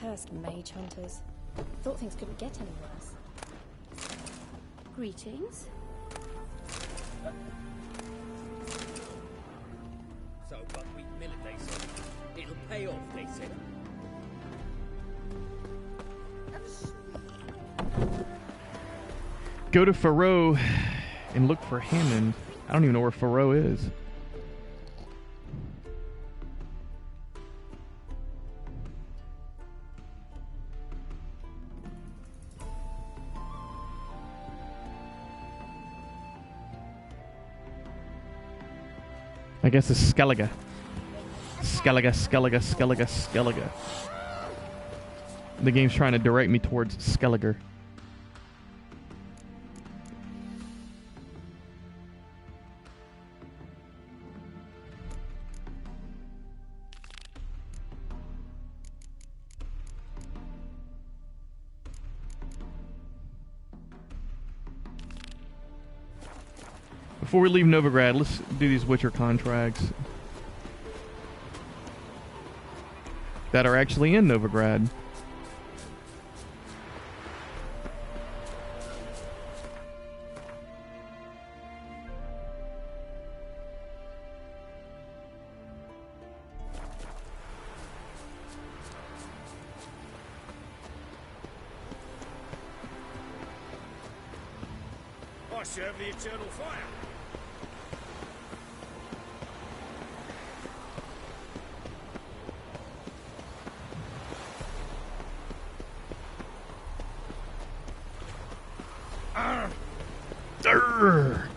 Cursed mage hunters. Thought things couldn't get any worse. Greetings. So, buckwheat millet, they said. It'll pay off, they said. Go to Faroe and look for Hammond. I don't even know where Faroe is. I guess it's Skellige. Skellige, Skellige, Skellige, Skellige. The game's trying to direct me towards Skellige. Before we leave Novigrad, let's do these Witcher contracts that are actually in Novigrad. I serve the eternal fire. Durr.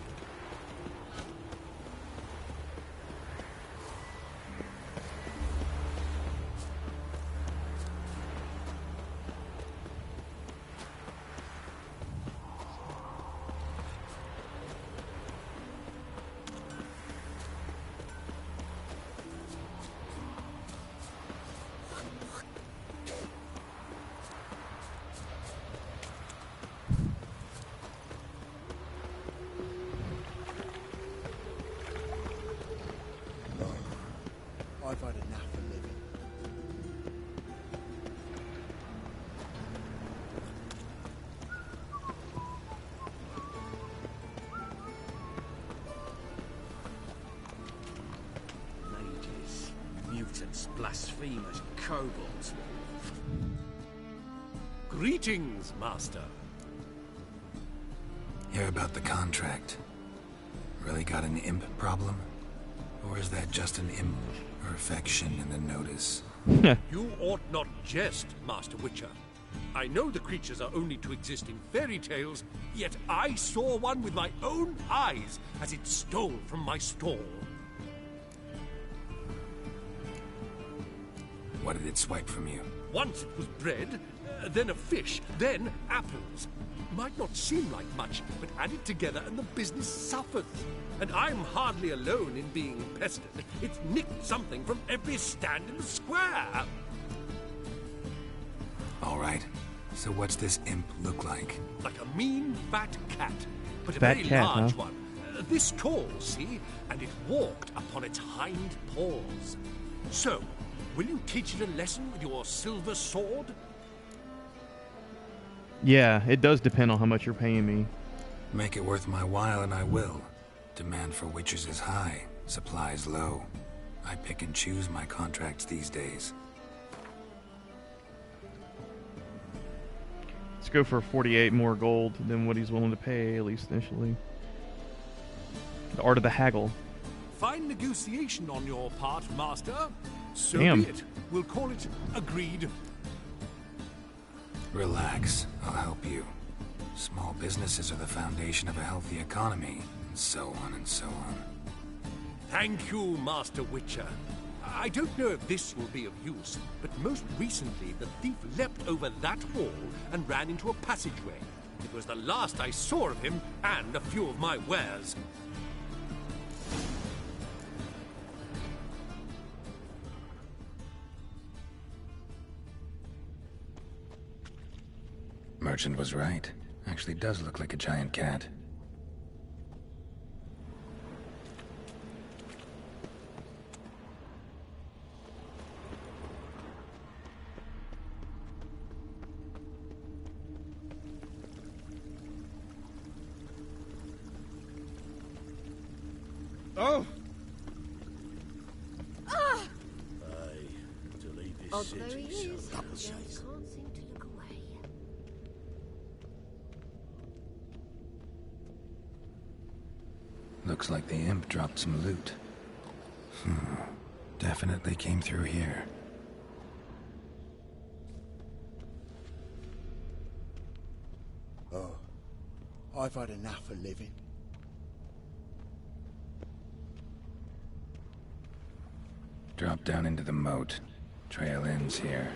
I've had enough of living. Mages, mutants, blasphemers, kobolds. Greetings, Master. Hear about the contract. Really got an imp problem? Or is that just an imp perfection in the notice? You ought not jest, Master Witcher. I know the creatures are only to exist in fairy tales, yet I saw one with my own eyes as it stole from my stall. What did it swipe from you? Once it was bread, then a fish, then apples. Might not seem like much, but add it together and the business suffers. And I'm hardly alone in being pestered. It's nicked something from every stand in the square. All right. So what's this imp look like? Like a mean, fat cat, but a Fat very cat, large huh? one. This tall, see? And it walked upon its hind paws. So, will you teach it a lesson with your silver sword? Yeah, it does depend on how much you're paying me. Make it worth my while and I will. Demand for witches is high, supplies low. I pick and choose my contracts these days. Let's go for 48 more gold than what he's willing to pay, at least initially. The art of the haggle. fine negotiation on your part, Master. So Damn. be it. We'll call it agreed. Relax, I'll help you. Small businesses are the foundation of a healthy economy, and so on and so on. Thank you, Master Witcher. I don't know if this will be of use, but most recently the thief leapt over that wall and ran into a passageway. It was the last I saw of him and a few of my wares. Merchant was right. Actually does look like a giant cat. Oh! Ah! To leave this Oh, city there he so is. little Just safe. can't seem to look away. Looks like the imp dropped some loot. Definitely came through here. Oh, I've had enough of living. Drop down into the moat. Trail ends here.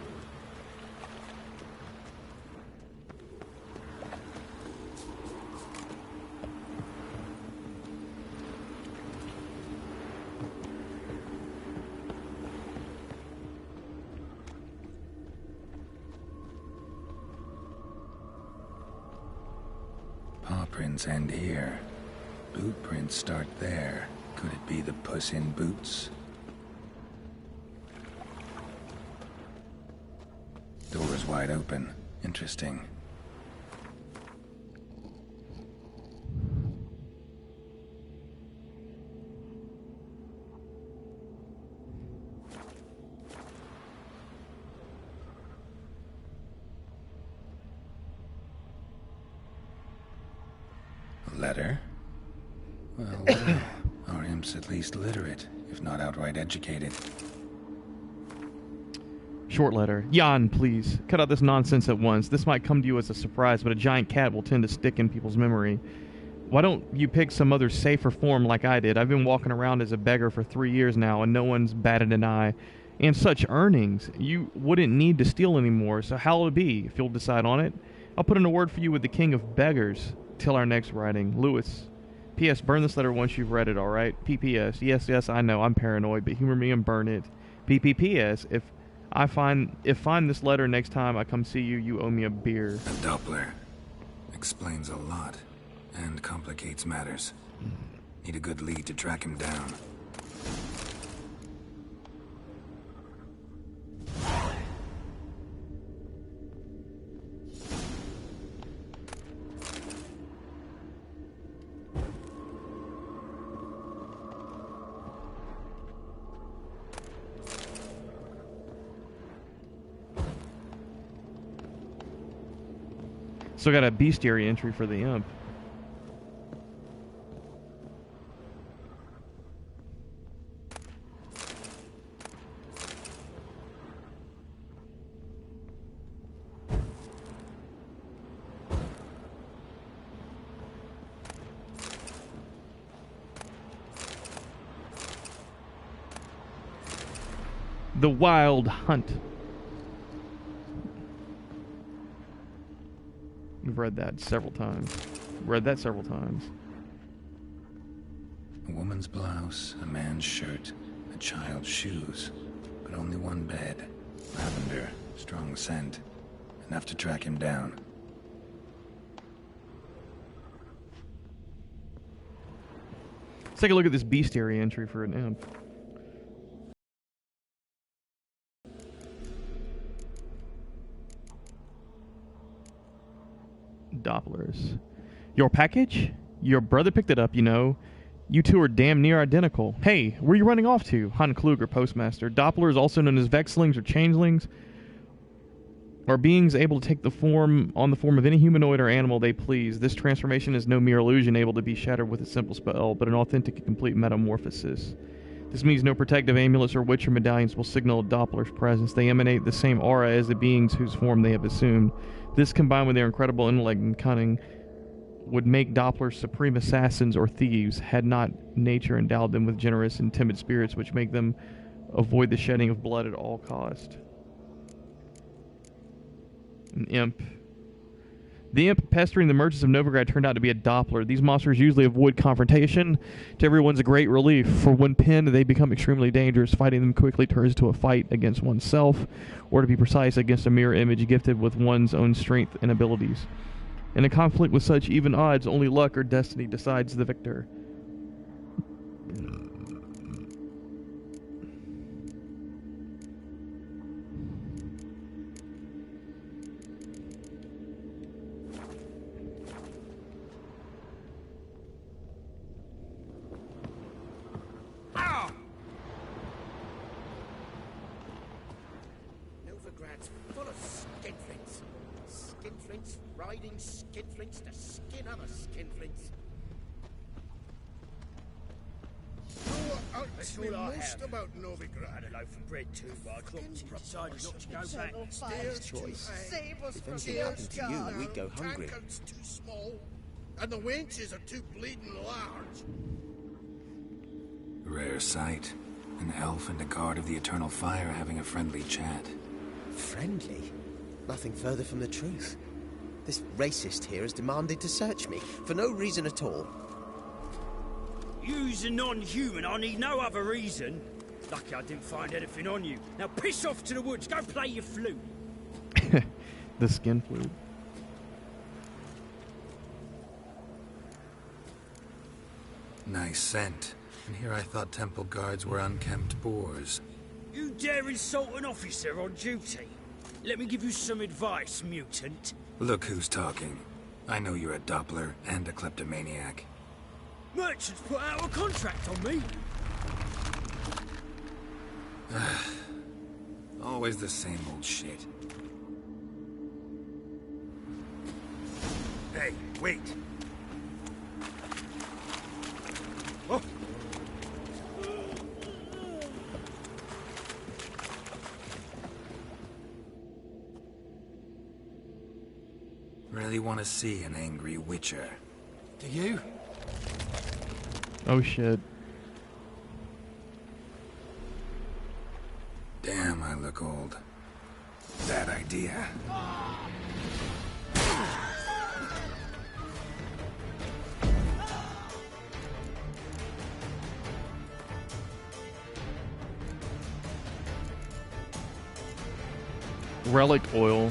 Paw prints end here. Boot prints start there. Could it be the Puss in Boots? Door's wide open. Interesting. A letter? Well, our imp's at least literate, if not outright educated. Short letter. Jan, please. Cut out this nonsense at once. This might come to you as a surprise, but a giant cat will tend to stick in people's memory. Why don't you pick some other safer form like I did? I've been walking around as a beggar for 3 years now, and no one's batted an eye. And such earnings. You wouldn't need to steal anymore, so how'll it be, if you'll decide on it? I'll put in a word for you with the king of beggars. Till our next writing. Lewis. P.S. Burn this letter once you've read it, alright? P.P.S. Yes, I know, I'm paranoid, but humor me and burn it. P.P.P.S. If find this letter next time I come see you, you owe me a beer. A Doppler. Explains a lot. And complicates matters. Need a good lead to track him down. Still got a bestiary entry for the imp. The Wild Hunt. We've read that several times. A woman's blouse, a man's shirt, a child's shoes. But only one bed. Lavender, strong scent. Enough to track him down. Let's take a look at this bestiary entry for an imp. Dopplers. Your package? Your brother picked it up, you know. You two are damn near identical. Hey, where are you running off to? Han Kluger, postmaster. Dopplers, also known as Vexlings or Changelings. are beings able to take the form of any humanoid or animal they please. This transformation is no mere illusion able to be shattered with a simple spell, but an authentic and complete metamorphosis. This means no protective amulets or witcher medallions will signal a Doppler's presence. They emanate the same aura as the beings whose form they have assumed. This, combined with their incredible intellect and cunning, would make Dopplers supreme assassins or thieves, had not nature endowed them with generous and timid spirits which make them avoid the shedding of blood at all cost. An imp. The imp pestering the merchants of Novigrad turned out to be a Doppler. These monsters usually avoid confrontation. To everyone's a great relief, for when pinned, they become extremely dangerous. Fighting them quickly turns to a fight against oneself, or to be precise, against a mirror image gifted with one's own strength and abilities. In a conflict with such even odds, only luck or destiny decides the victor. Novigrad's full of skinflints. Skinflints riding skinflints to skin other skinflints. You're out That's to be all I most have. about Novigrad. Had a loaf of bread too, but I clocked it. Decided not to go back. Stairs Choice. If anything happened to you, we'd go hungry. Tankard's too small, and the wenches are too bleeding large. Rare sight. An elf and a guard of the Eternal Fire having a friendly chat. Friendly? Nothing further from the truth. This racist here has demanded to search me, for no reason at all. You's a non-human, I need no other reason. Lucky I didn't find anything on you. Now piss off to the woods, go play your flute. The skin flute. Nice scent. And here I thought temple guards were unkempt boors. You dare insult an officer on duty? Let me give you some advice, mutant. Look who's talking. I know you're a Doppler and a kleptomaniac. Merchants put out a contract on me. Always the same old shit. Hey, wait! Oh. Really want to see an angry witcher. Do you? Oh shit. Damn, I look old. Bad idea. Relic oil.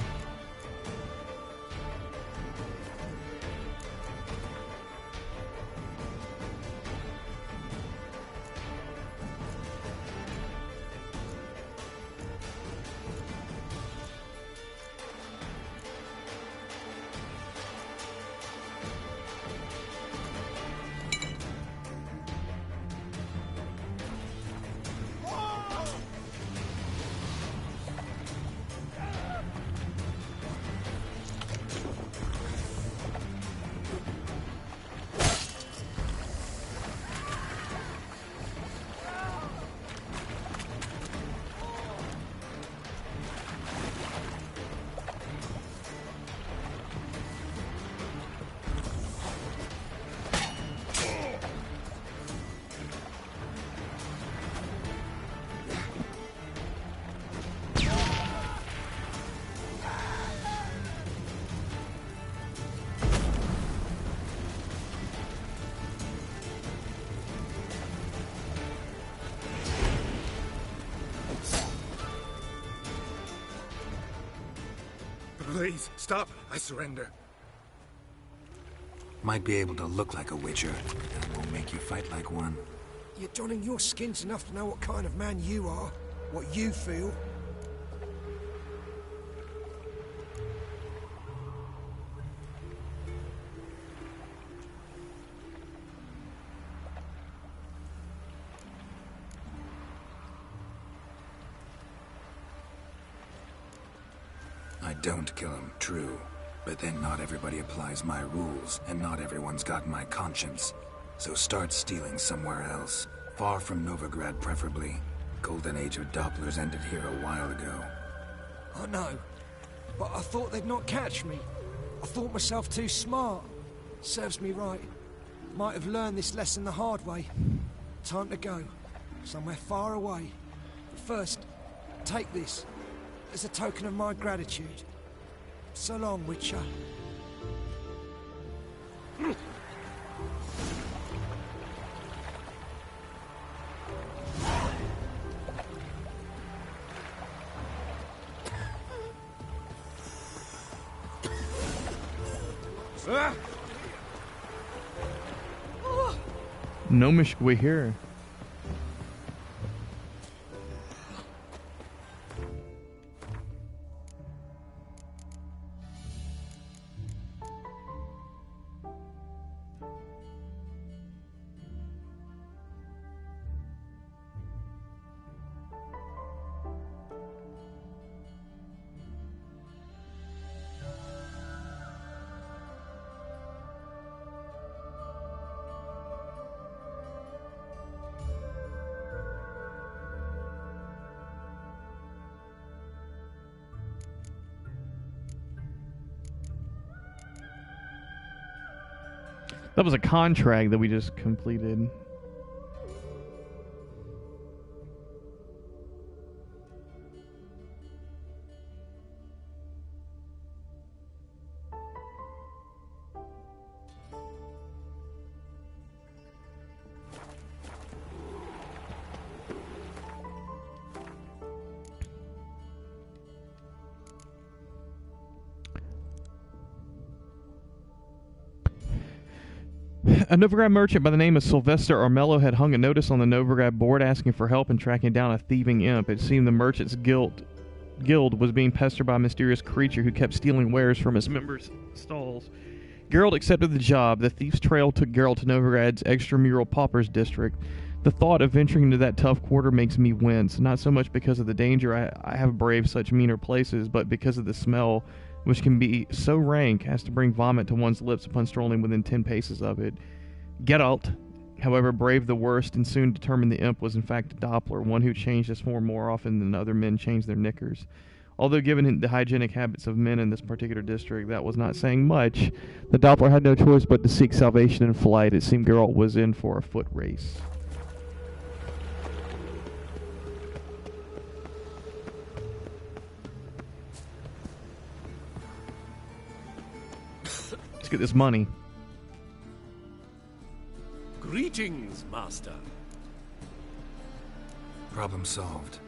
Please, stop. I surrender. Might be able to look like a witcher. That won't make you fight like one. You're donning your skins enough to know what kind of man you are, what you feel. I don't kill him, true. But then not everybody applies my rules, and not everyone's got my conscience. So start stealing somewhere else. Far from Novigrad, preferably. Golden age of Dopplers ended here a while ago. I know, but I thought they'd not catch me. I thought myself too smart. Serves me right. Might have learned this lesson the hard way. Time to go. Somewhere far away. But first, take this. As a token of my gratitude. So long, Witcher. Gnomish we here. That was a contract that we just completed. A Novigrad merchant by the name of Sylvester Armello had hung a notice on the Novigrad board asking for help in tracking down a thieving imp. It seemed the merchant's guild was being pestered by a mysterious creature who kept stealing wares from his members' stalls. Geralt accepted the job. The thief's trail took Geralt to Novigrad's extramural paupers district. The thought of venturing into that tough quarter makes me wince, not so much because of the danger I have braved such meaner places, but because of the smell, which can be so rank as to bring vomit to one's lips upon strolling within 10 paces of it. Geralt, however, braved the worst and soon determined the imp was in fact a Doppler, one who changed his form more often than other men changed their knickers. Although given the hygienic habits of men in this particular district, that was not saying much. The Doppler had no choice but to seek salvation in flight. It seemed Geralt was in for a foot race. Let's get this money. Greetings, Master. Problem solved.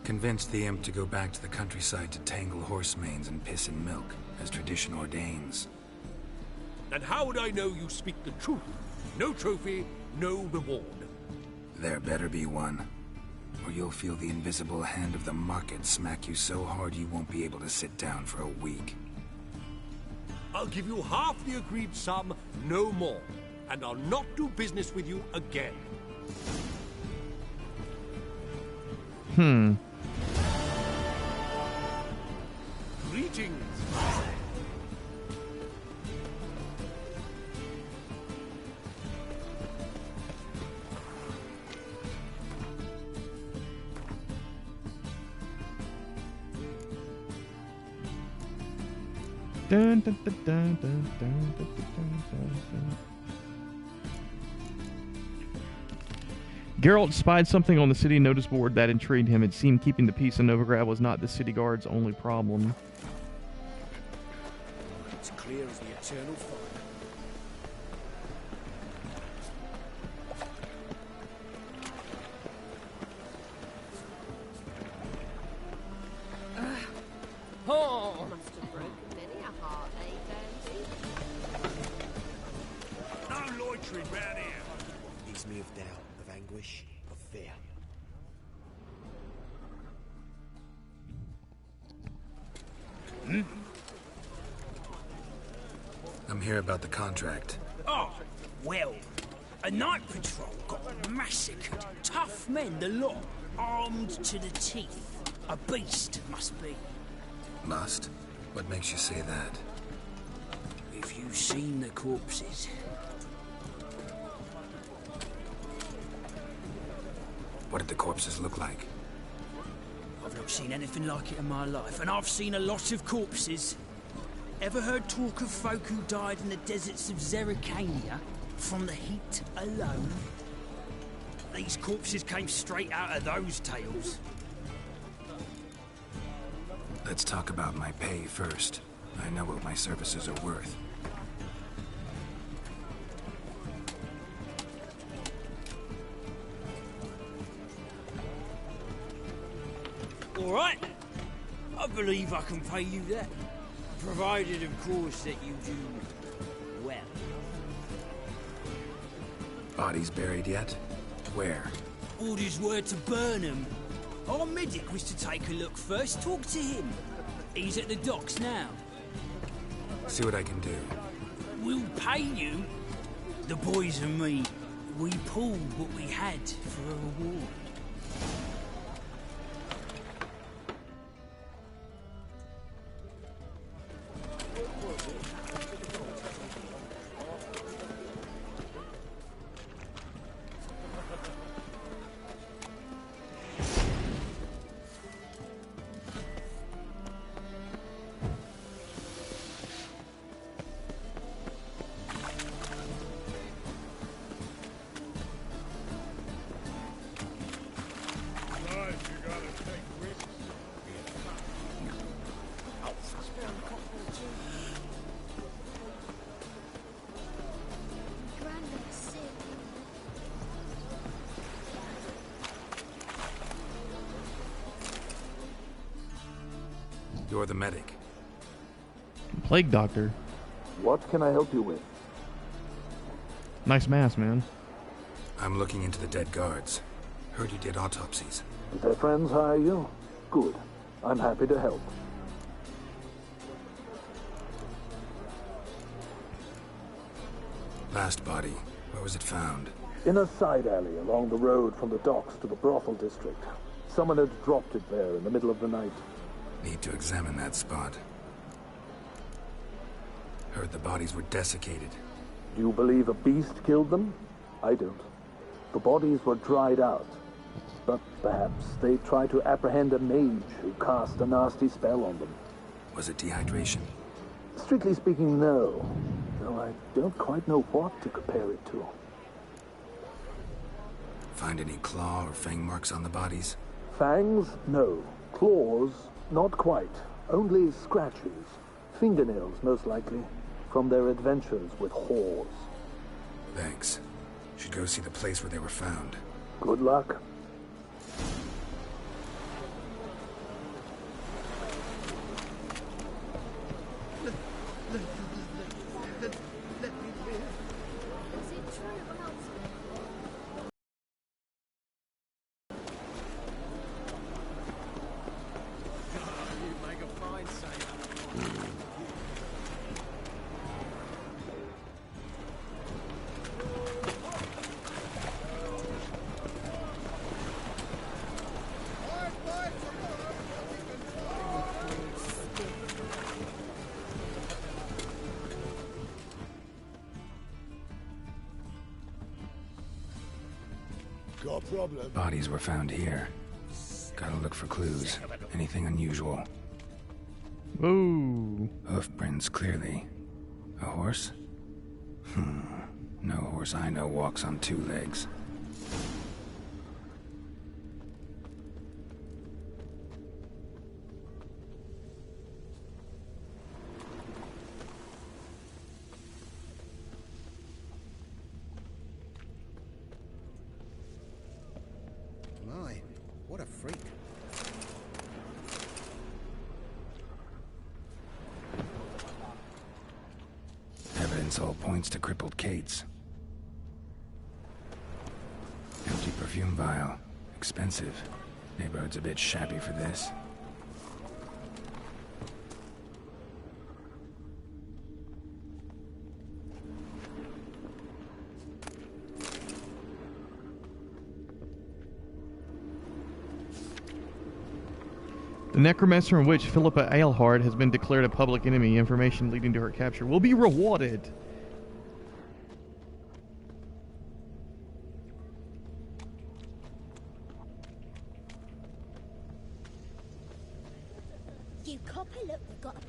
Convinced the imp to go back to the countryside to tangle horse manes and piss in milk, as tradition ordains. And how would I know you speak the truth? No trophy, no reward. There better be one. Or you'll feel the invisible hand of the market smack you so hard you won't be able to sit down for a week. I'll give you half the agreed sum, no more. And I'll not do business with you again. Greetings. Dun, dun, dun, dun, dun, dun, dun, dun, dun. Geralt spied something on the city notice board that intrigued him. It seemed keeping the peace in Novigrad was not the city guard's only problem. It's clear as the eternal fire. Oh! Must have broken many a heart, eh, Jonesy? No loitering round here. Ease me of doubt, of anguish, of fear. I'm here about the contract. Oh, well, a night patrol got massacred. Tough men, the lot, armed to the teeth. A beast, must be. Must? What makes you say that? If you've seen the corpses. What did the corpses look like? I've not seen anything like it in my life, and I've seen a lot of corpses. Ever heard talk of folk who died in the deserts of Zerrikania from the heat alone? These corpses came straight out of those tales. Let's talk about my pay first. I know what my services are worth. All right. I believe I can pay you that. Provided, of course, that you do well. Bodies buried yet? Where? Orders were to burn them. Our medic was to take a look first. Talk to him. He's at the docks now. See what I can do. We'll pay you. The boys and me, we pulled what we had for a reward. You're the medic. Plague doctor. What can I help you with? Nice mask, man. I'm looking into the dead guards. Heard you did autopsies. Did their friends hire you? Good. I'm happy to help. Last body, where was it found? In a side alley along the road from the docks to the brothel district. Someone had dropped it there in the middle of the night. Need to examine that spot. Heard the bodies were desiccated. Do you believe a beast killed them? I don't. The bodies were dried out. But perhaps they tried to apprehend a mage who cast a nasty spell on them. Was it dehydration? Strictly speaking, no. Though I don't quite know what to compare it to. Find any claw or fang marks on the bodies? Fangs? No. Claws? Not quite. Only scratches. Fingernails, most likely. From their adventures with whores. Thanks. Should go see the place where they were found. Good luck. Got a problem? Bodies were found here. Gotta look for clues. Anything unusual. Ooh. Hoof prints, clearly. A horse? No horse I know walks on two legs. My, what a freak. Evidence all points to crippled Kate's. Empty perfume vial. Expensive. Neighborhood's a bit shabby for this. The necromancer and witch Philippa Eilhard has been declared a public enemy. Information leading to her capture will be rewarded. You copper, look, we've got a pie.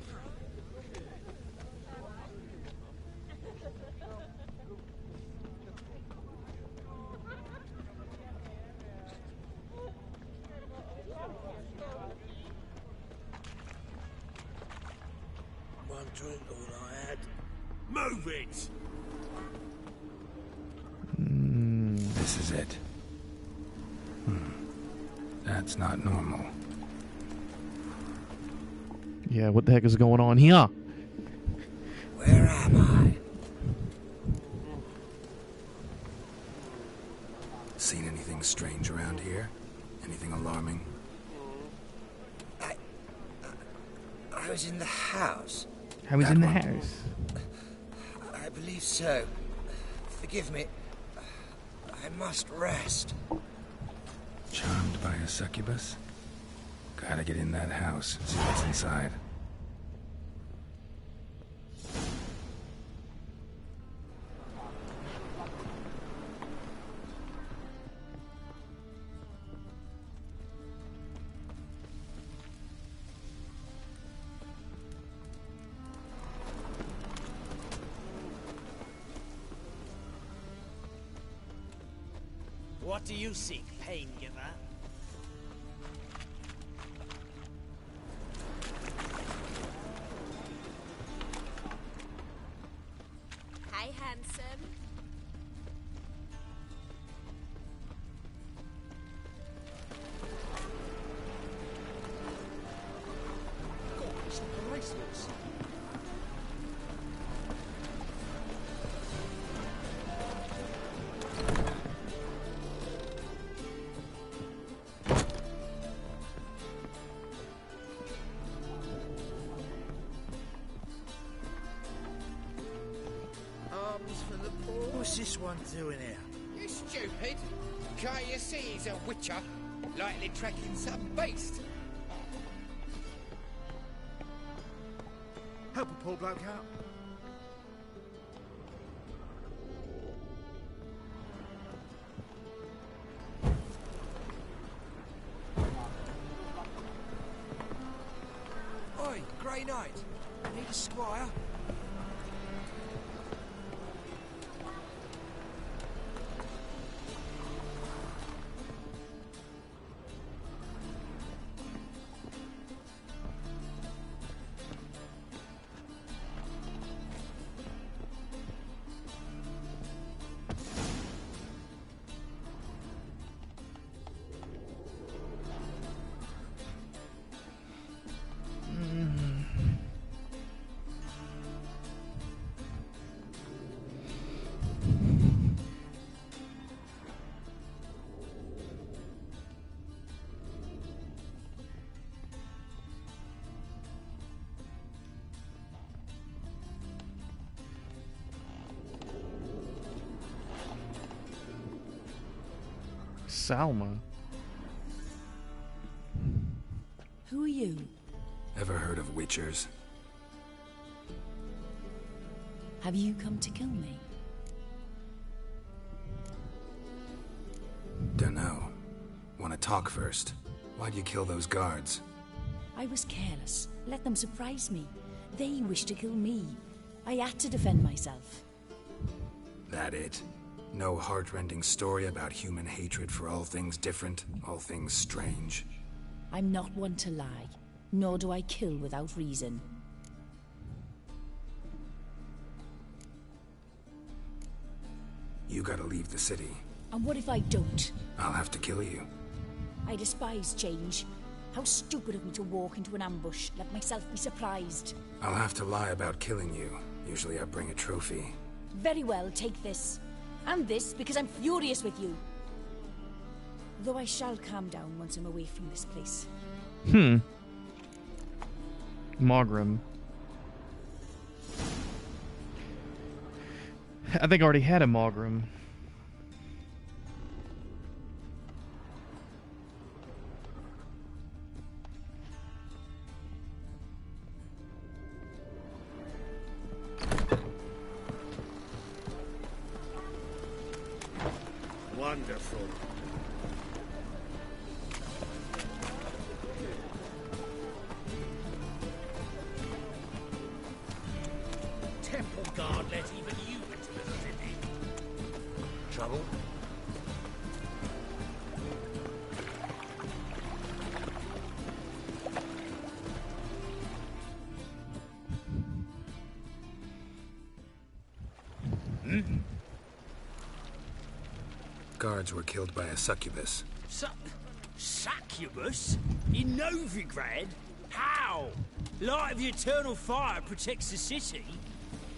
One drink, all I had. Move it! This is it. That's not normal. Yeah, what the heck is going on here? Where am I? Seen anything strange around here? Anything alarming? I was in the house. I was in the house. I believe so. Forgive me. I must rest. Charmed by a succubus? Gotta get in that house, see what's inside. What do you seek, pain giver? Hey, handsome. Some bracelets. Arms for the poor. What's this one doing here? You stupid. Can't you see he's a witcher? Likely tracking some beast. Help a poor bloke out. Oi, Grey Knight. Need a squire? Salma. Who are you? Ever heard of witchers? Have you come to kill me? Dunno. Wanna talk first? Why'd you kill those guards? I was careless. Let them surprise me. They wished to kill me. I had to defend myself. That it? No heartrending story about human hatred for all things different, all things strange? I'm not one to lie, nor do I kill without reason. You gotta leave the city. And what if I don't? I'll have to kill you. I despise change. How stupid of me to walk into an ambush, let myself be surprised. I'll have to lie about killing you. Usually I bring a trophy. Very well, take this. And this, because I'm furious with you. Though I shall calm down once I'm away from this place. Mogrim. I think I already had a Mogrim. Novigrad let even you into the city. Trouble? Guards were killed by a succubus. Succubus? In Novigrad? How? Light of the eternal fire protects the city?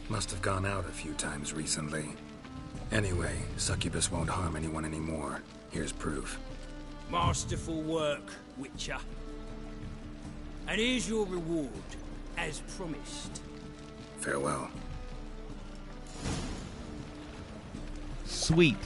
Must have gone out a few times recently. Anyway, succubus won't harm anyone anymore. Here's proof. Masterful work, Witcher. And here's your reward, as promised. Farewell. Sweet.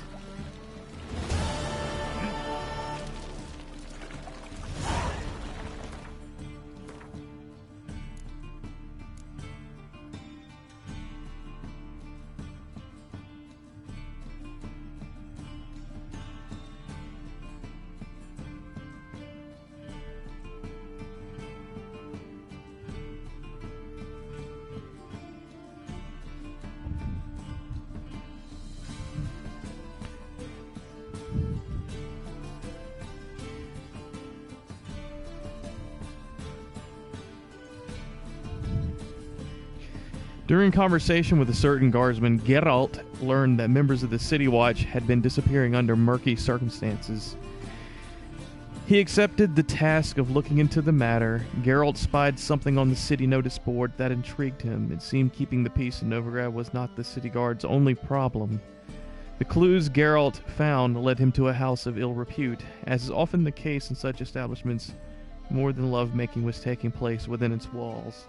During conversation with a certain guardsman, Geralt learned that members of the City Watch had been disappearing under murky circumstances. He accepted the task of looking into the matter. Geralt spied something on the city notice board that intrigued him. It seemed keeping the peace in Novigrad was not the city guard's only problem. The clues Geralt found led him to a house of ill repute. As is often the case in such establishments, more than lovemaking was taking place within its walls.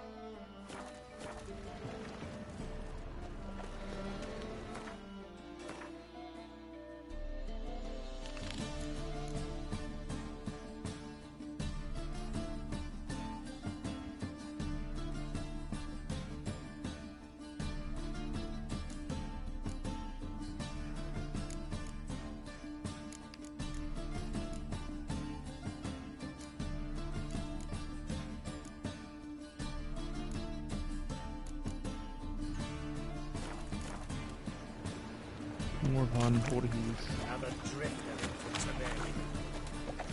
More Von Voorhees. Another drifter into Tiberi.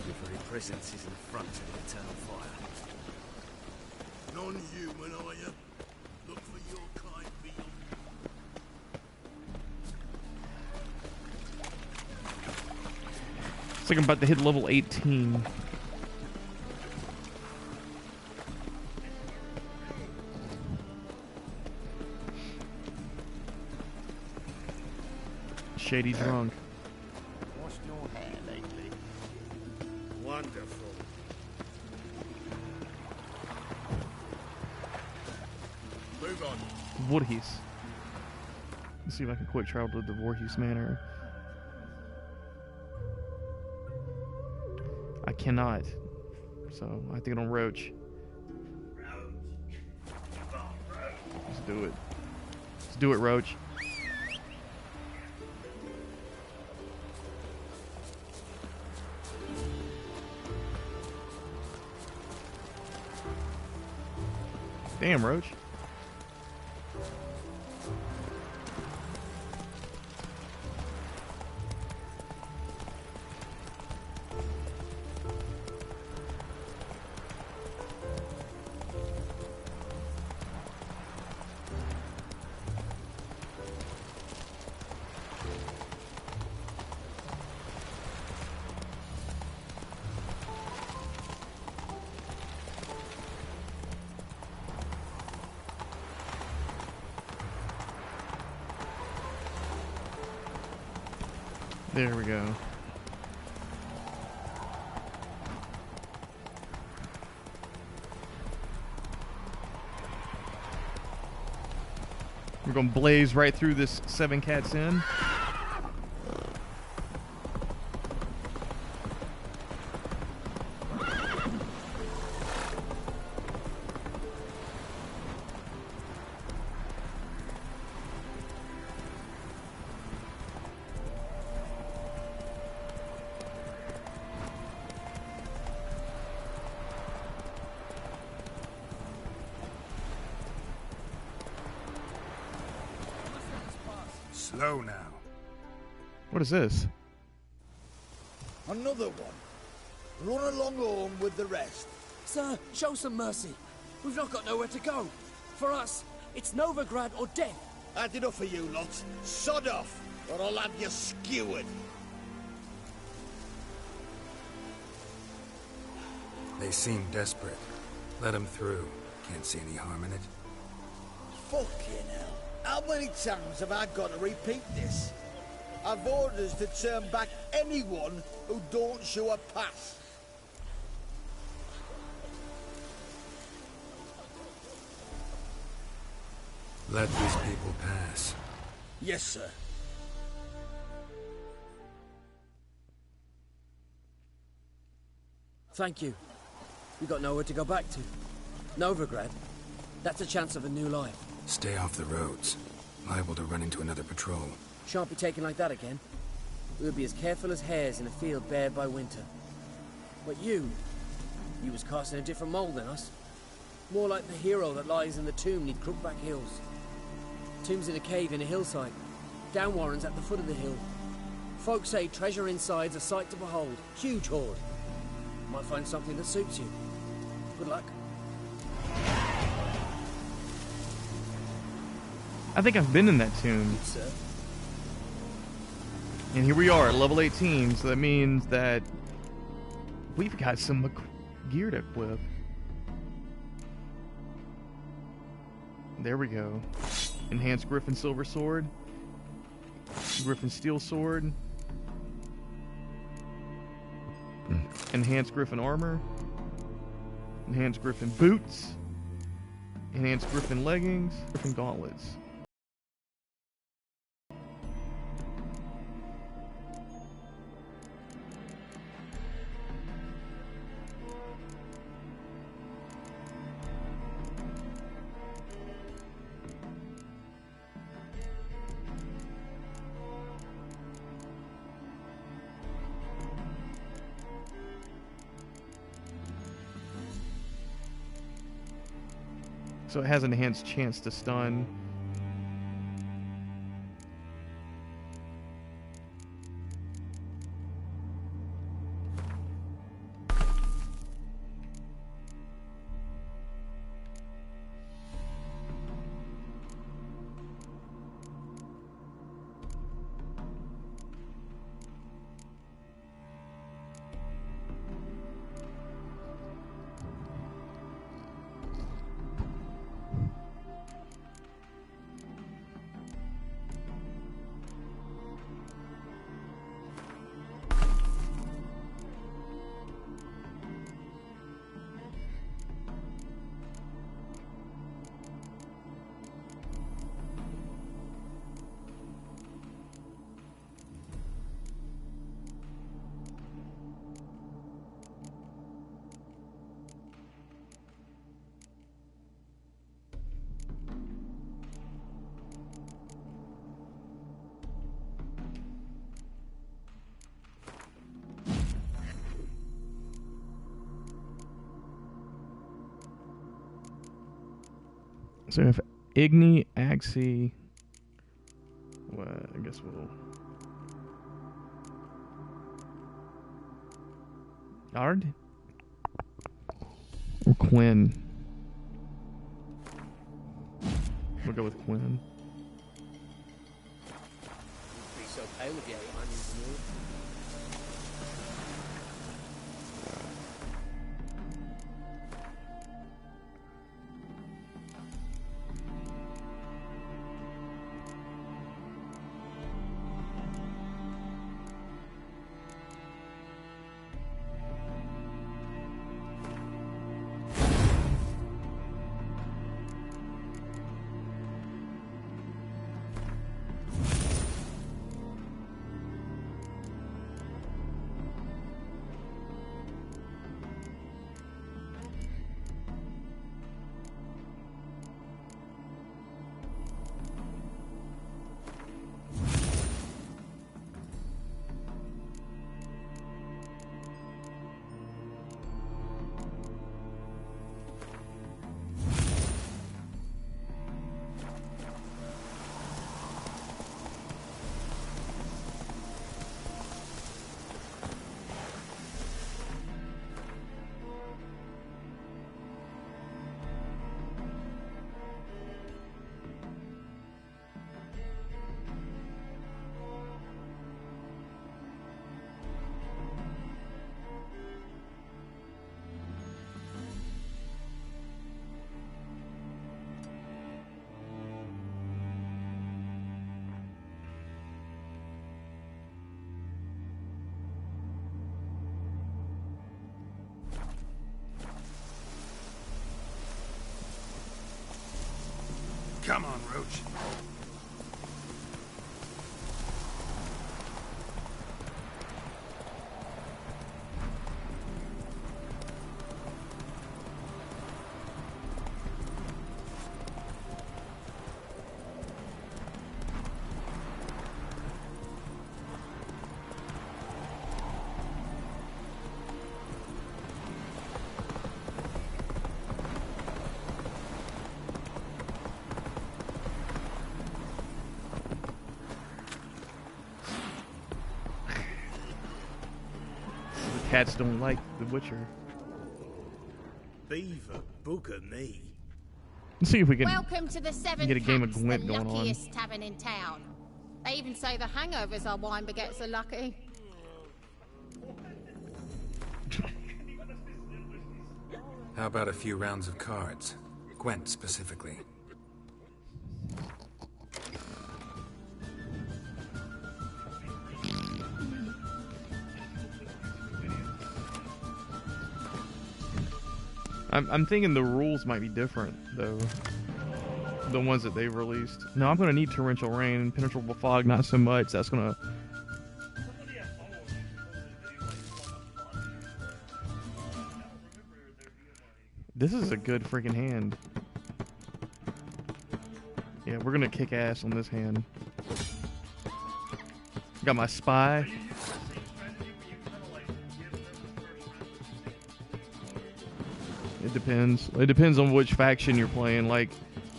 Your very presence is an affront to the eternal fire. Non-human, are you? Look for your kind beyond. It's like I'm about to hit level 18. Shady drunk. Washed your hair lately? Wonderful. Move on. Voorhees. Let's see if I can quick travel to the Voorhees Manor. I cannot. So I have to get on Roach. Let's do it. Let's do it, Roach. Damn, Roach. There we go. We're gonna blaze right through this 7 Cats Inn. Slow now. What is this? Another one. Run along home with the rest. Sir, show some mercy. We've not got nowhere to go. For us, it's Novigrad or death. Had enough of you lots. Sod off, or I'll have you skewered. They seem desperate. Let them through. Can't see any harm in it. Fucking hell. How many times have I got to repeat this? I've orders to turn back anyone who don't show a pass. Let these people pass. Yes, sir. Thank you. We got nowhere to go back to. Novigrad. That's a chance of a new life. Stay off the roads. Liable to run into another patrol. Shan't be taken like that again. We'll be as careful as hares in a field bared by winter. But you was cast in a different mould than us. More like the hero that lies in the tomb near Crookback Hills. Tomb's in a cave in a hillside. Down warrens at the foot of the hill. Folks say treasure inside's a sight to behold. Huge hoard. Might find something that suits you. Good luck. I think I've been in that tomb. Sir. And here we are at level 18, so that means that we've got some gear to equip. There we go. Enhanced Griffin Silver Sword. Griffin Steel Sword. Enhanced Griffin Armor. Enhanced Griffin Boots. Enhanced Griffin Leggings. Griffin Gauntlets. So it has an enhanced chance to stun. So if Igni, Axie, well, I guess we'll... Ard? Or Quinn? We'll go with Quinn. Be so pale with your onions and all. Come on, Roach. Cats don't like The Witcher. Beaver bugger me. Let's see if we can Welcome to the Seven get a game of Cats, Gwent the going on. luckiest tavern in town. They even say the hangovers our wine baguettes are lucky. How about a few rounds of cards? Gwent specifically. I'm thinking the rules might be different, though. The ones that they've released. No, I'm going to need torrential rain. Impenetrable fog, not so much. That's going to... This is a good freaking hand. Yeah, we're going to kick ass on this hand. Got my spy. It depends. It depends on which faction you're playing. Like,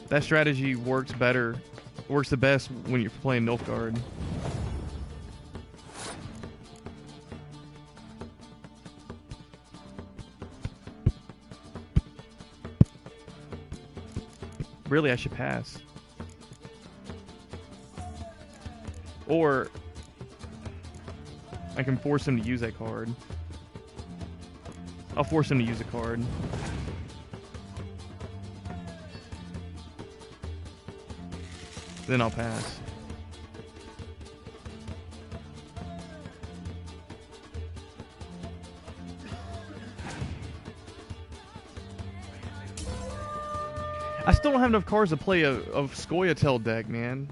that strategy works the best when you're playing Nilfgaard. Really, I should pass. Or I can force him to use that card. I'll force him to use a card. Then I'll pass. I still don't have enough cards to play a Scoia'tael deck, man.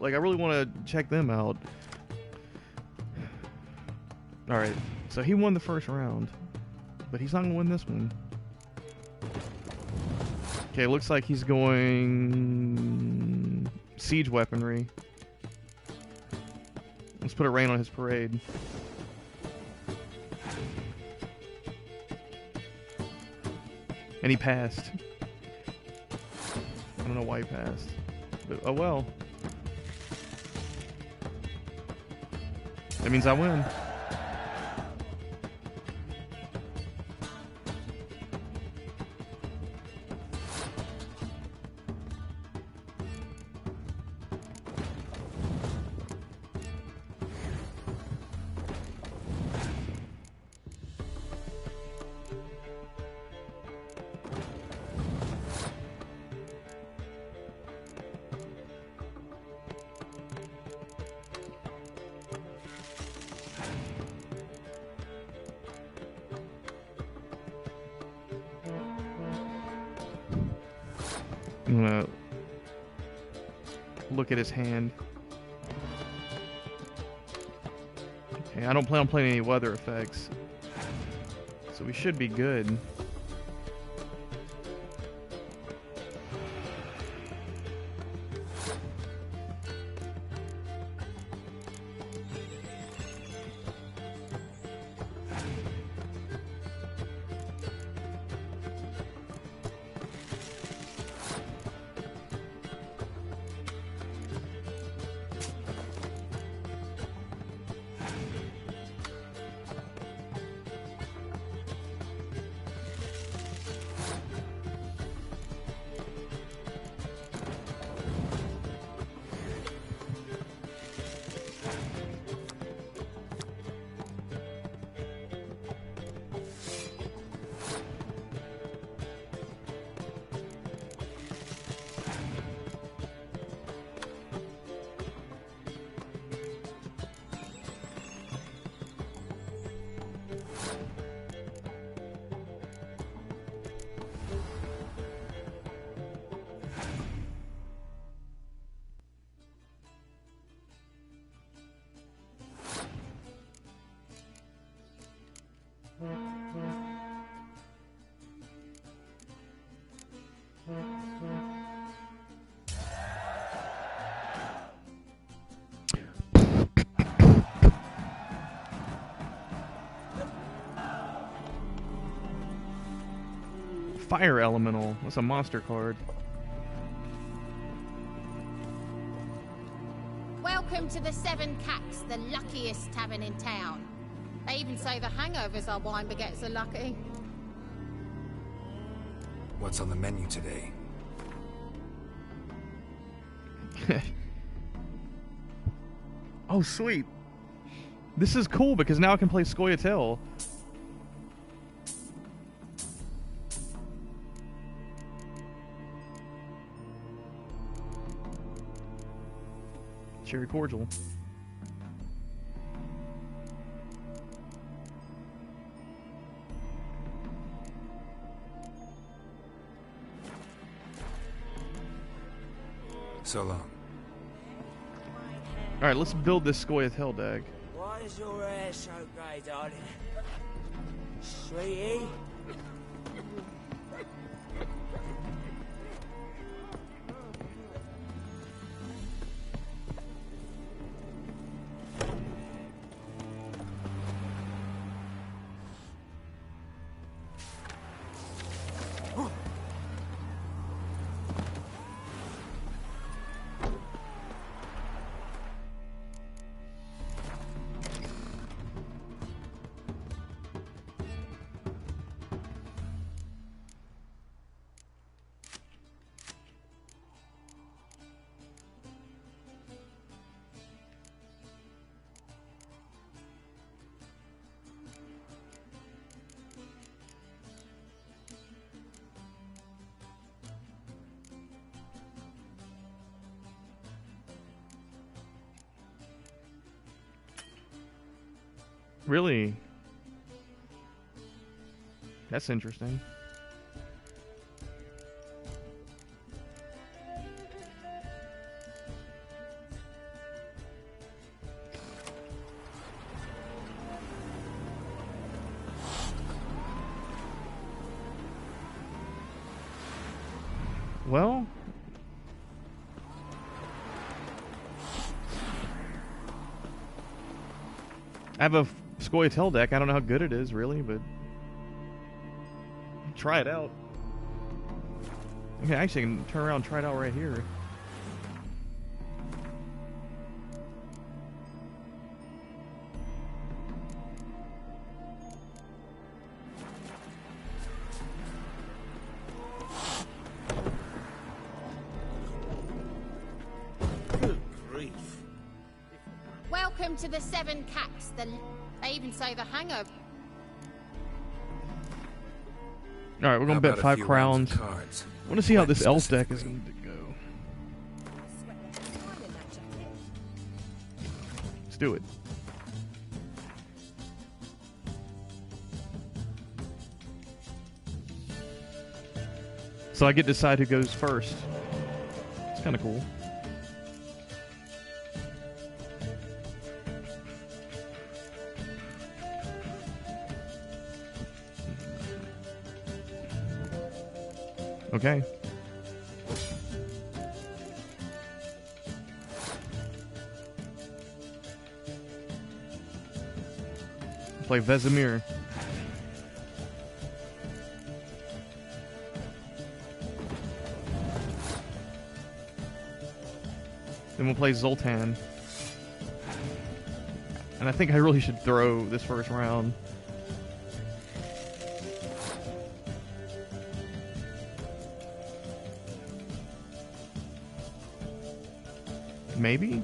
Like, I really want to check them out. Alright, so he won the first round. But he's not going to win this one. Okay, looks like he's going... siege weaponry. Let's put a rain on his parade. And he passed. I don't know why he passed. But, oh well. That means I win. I'm gonna look at his hand. Okay, I don't plan on playing any weather effects, so we should be good. Fire Elemental. That's a monster card. Welcome to the Seven Cats, the luckiest tavern in town. They even say the hangovers our wine baguettes are lucky. What's on the menu today? Oh, sweet. This is cool because now I can play Scoia'tael. Cherry cordial. So long. Alright, let's build this Scoia'tael deck. Why is your hair so grey, darling? Sweetie? Really? That's interesting. Well, I have a Scoia'tael deck. I don't know how good it is, really, but try it out. Okay, actually, I can turn around and try it out right here. Welcome to the Seven Cats, the... They even say the hangover... Alright, we're gonna bet 5 crowns. I want to see how this elf deck is going to go. Let's do it. So I get to decide who goes first. It's kind of cool. Okay. Play Vesemir. Then we'll play Zoltan. And I think I really should throw this first round. Maybe?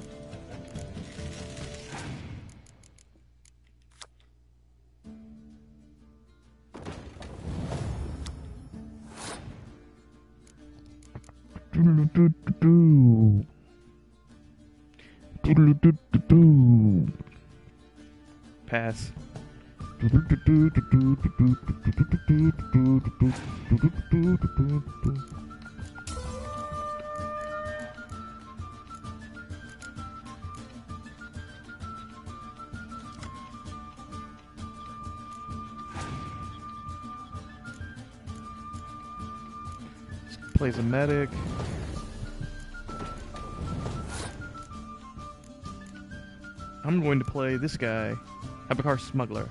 Pass. plays a medic. I'm going to play this guy, Abakar Smuggler.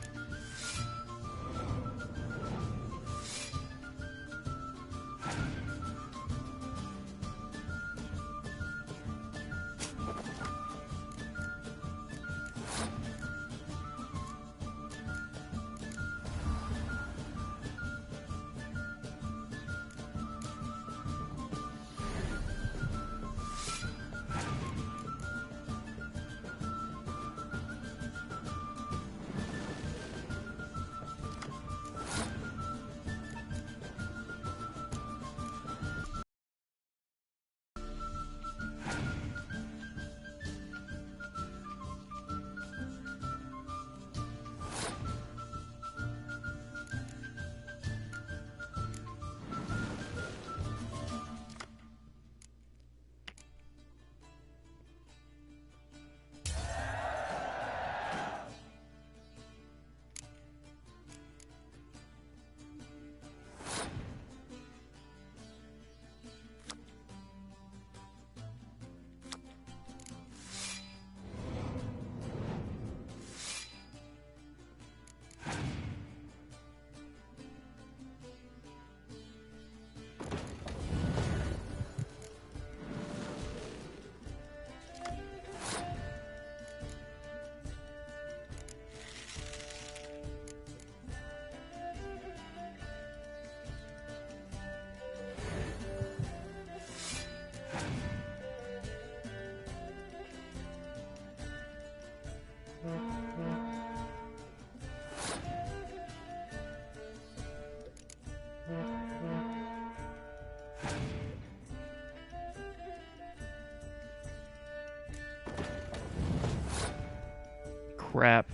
Crap.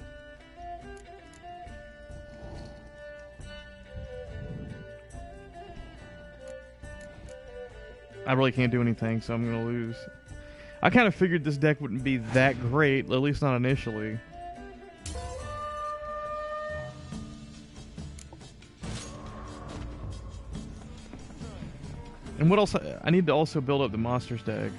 I really can't do anything, so I'm gonna lose. I kind of figured this deck wouldn't be that great, at least not initially. And what else? I need to also build up the monsters deck.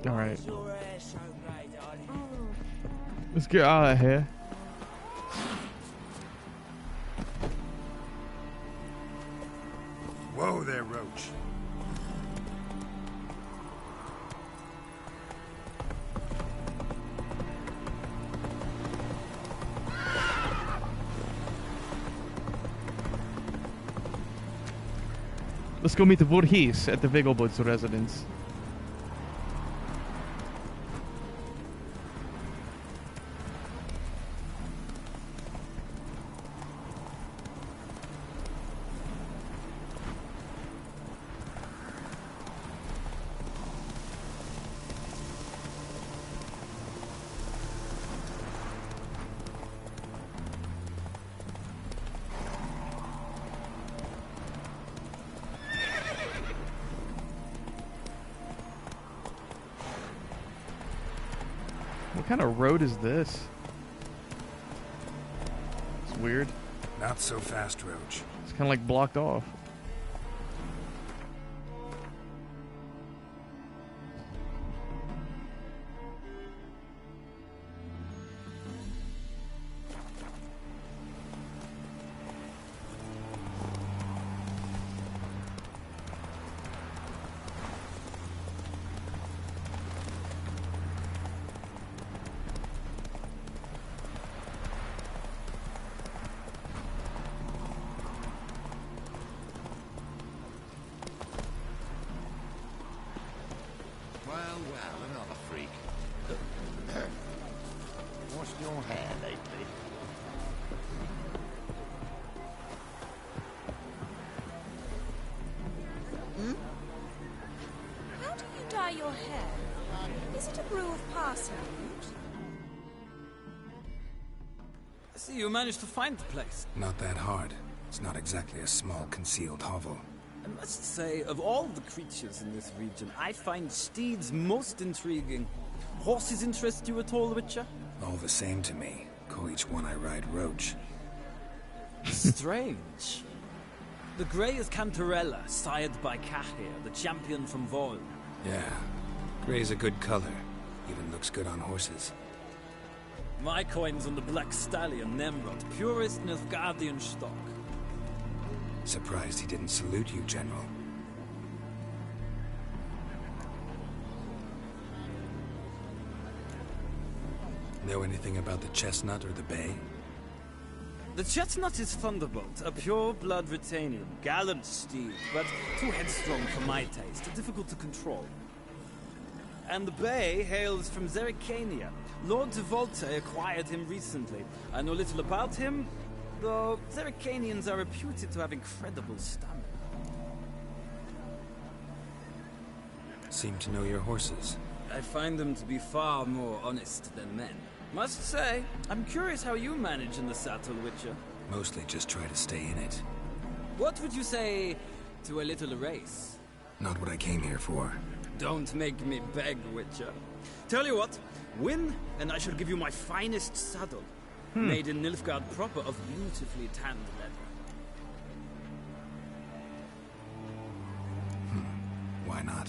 Alright. Let's get out of here. Whoa there, Roach. Let's go meet the Voorhees at the Vigelboots residence. What kind of road is this? It's weird. Not so fast, Roach. It's kind of like blocked off. Well, another freak. What's your hair lately? How do you dye your hair? Is it a brew of parsley root? I see you managed to find the place. Not that hard. It's not exactly a small concealed hovel. I must say, of all the creatures in this region, I find steeds most intriguing. Horses interest you at all, Witcher? All the same to me. Call each one I ride Roach. Strange. The grey is Cantarella, sired by Cahir, the champion from Vol. Yeah, gray's a good color. Even looks good on horses. My coin's on the Black Stallion, Nemrod, purest Nilfgaardian stock. Surprised he didn't salute you, General. Know anything about the Chestnut or the Bay? The Chestnut is Thunderbolt, a pure-blood Retanian, gallant steed, but too headstrong for my taste, difficult to control. And the Bay hails from Zerrikania. Lord de Volte acquired him recently. I know little about him, though Zerrikanians are reputed to have incredible stamina. Seem to know your horses. I find them to be far more honest than men. Must say, I'm curious how you manage in the saddle, Witcher. Mostly just try to stay in it. What would you say to a little race? Not what I came here for. Don't make me beg, Witcher. Tell you what, win, and I shall give you my finest saddle. Made in Nilfgaard proper of beautifully tanned leather. Why not?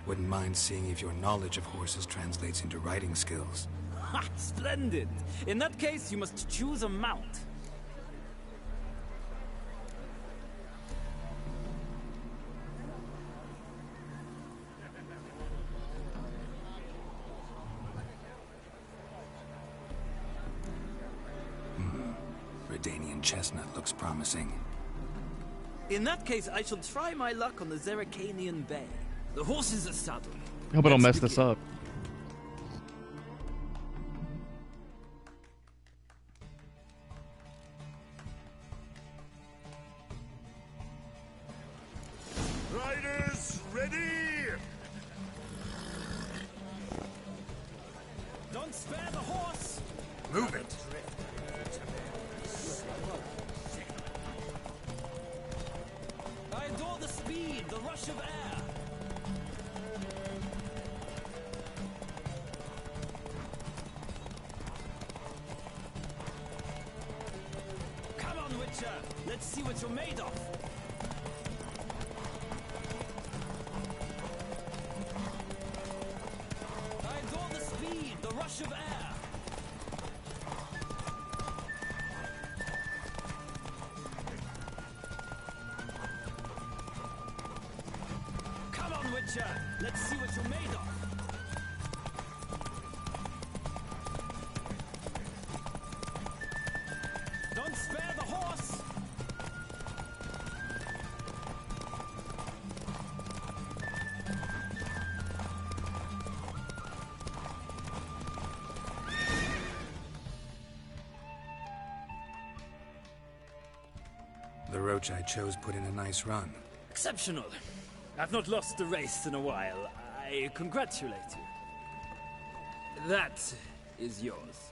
Wouldn't mind seeing if your knowledge of horses translates into riding skills. Ha! Splendid! In that case, you must choose a mount. Redanian Chestnut looks promising. In that case, I shall try my luck on the Zerrikanian Bay. The horse is a saddle. I hope I don't mess this up. Riders, ready! Don't spare the horse! Move it! I adore the speed, the rush of air. Come on, Witcher. Let's see what you're made of. I adore the speed, the rush of air. Come on, Witcher. Let's see what you're made of. Don't spare the horse. The Roach I chose put in a nice run. Exceptional. I've not lost a race in a while. I congratulate you. That is yours.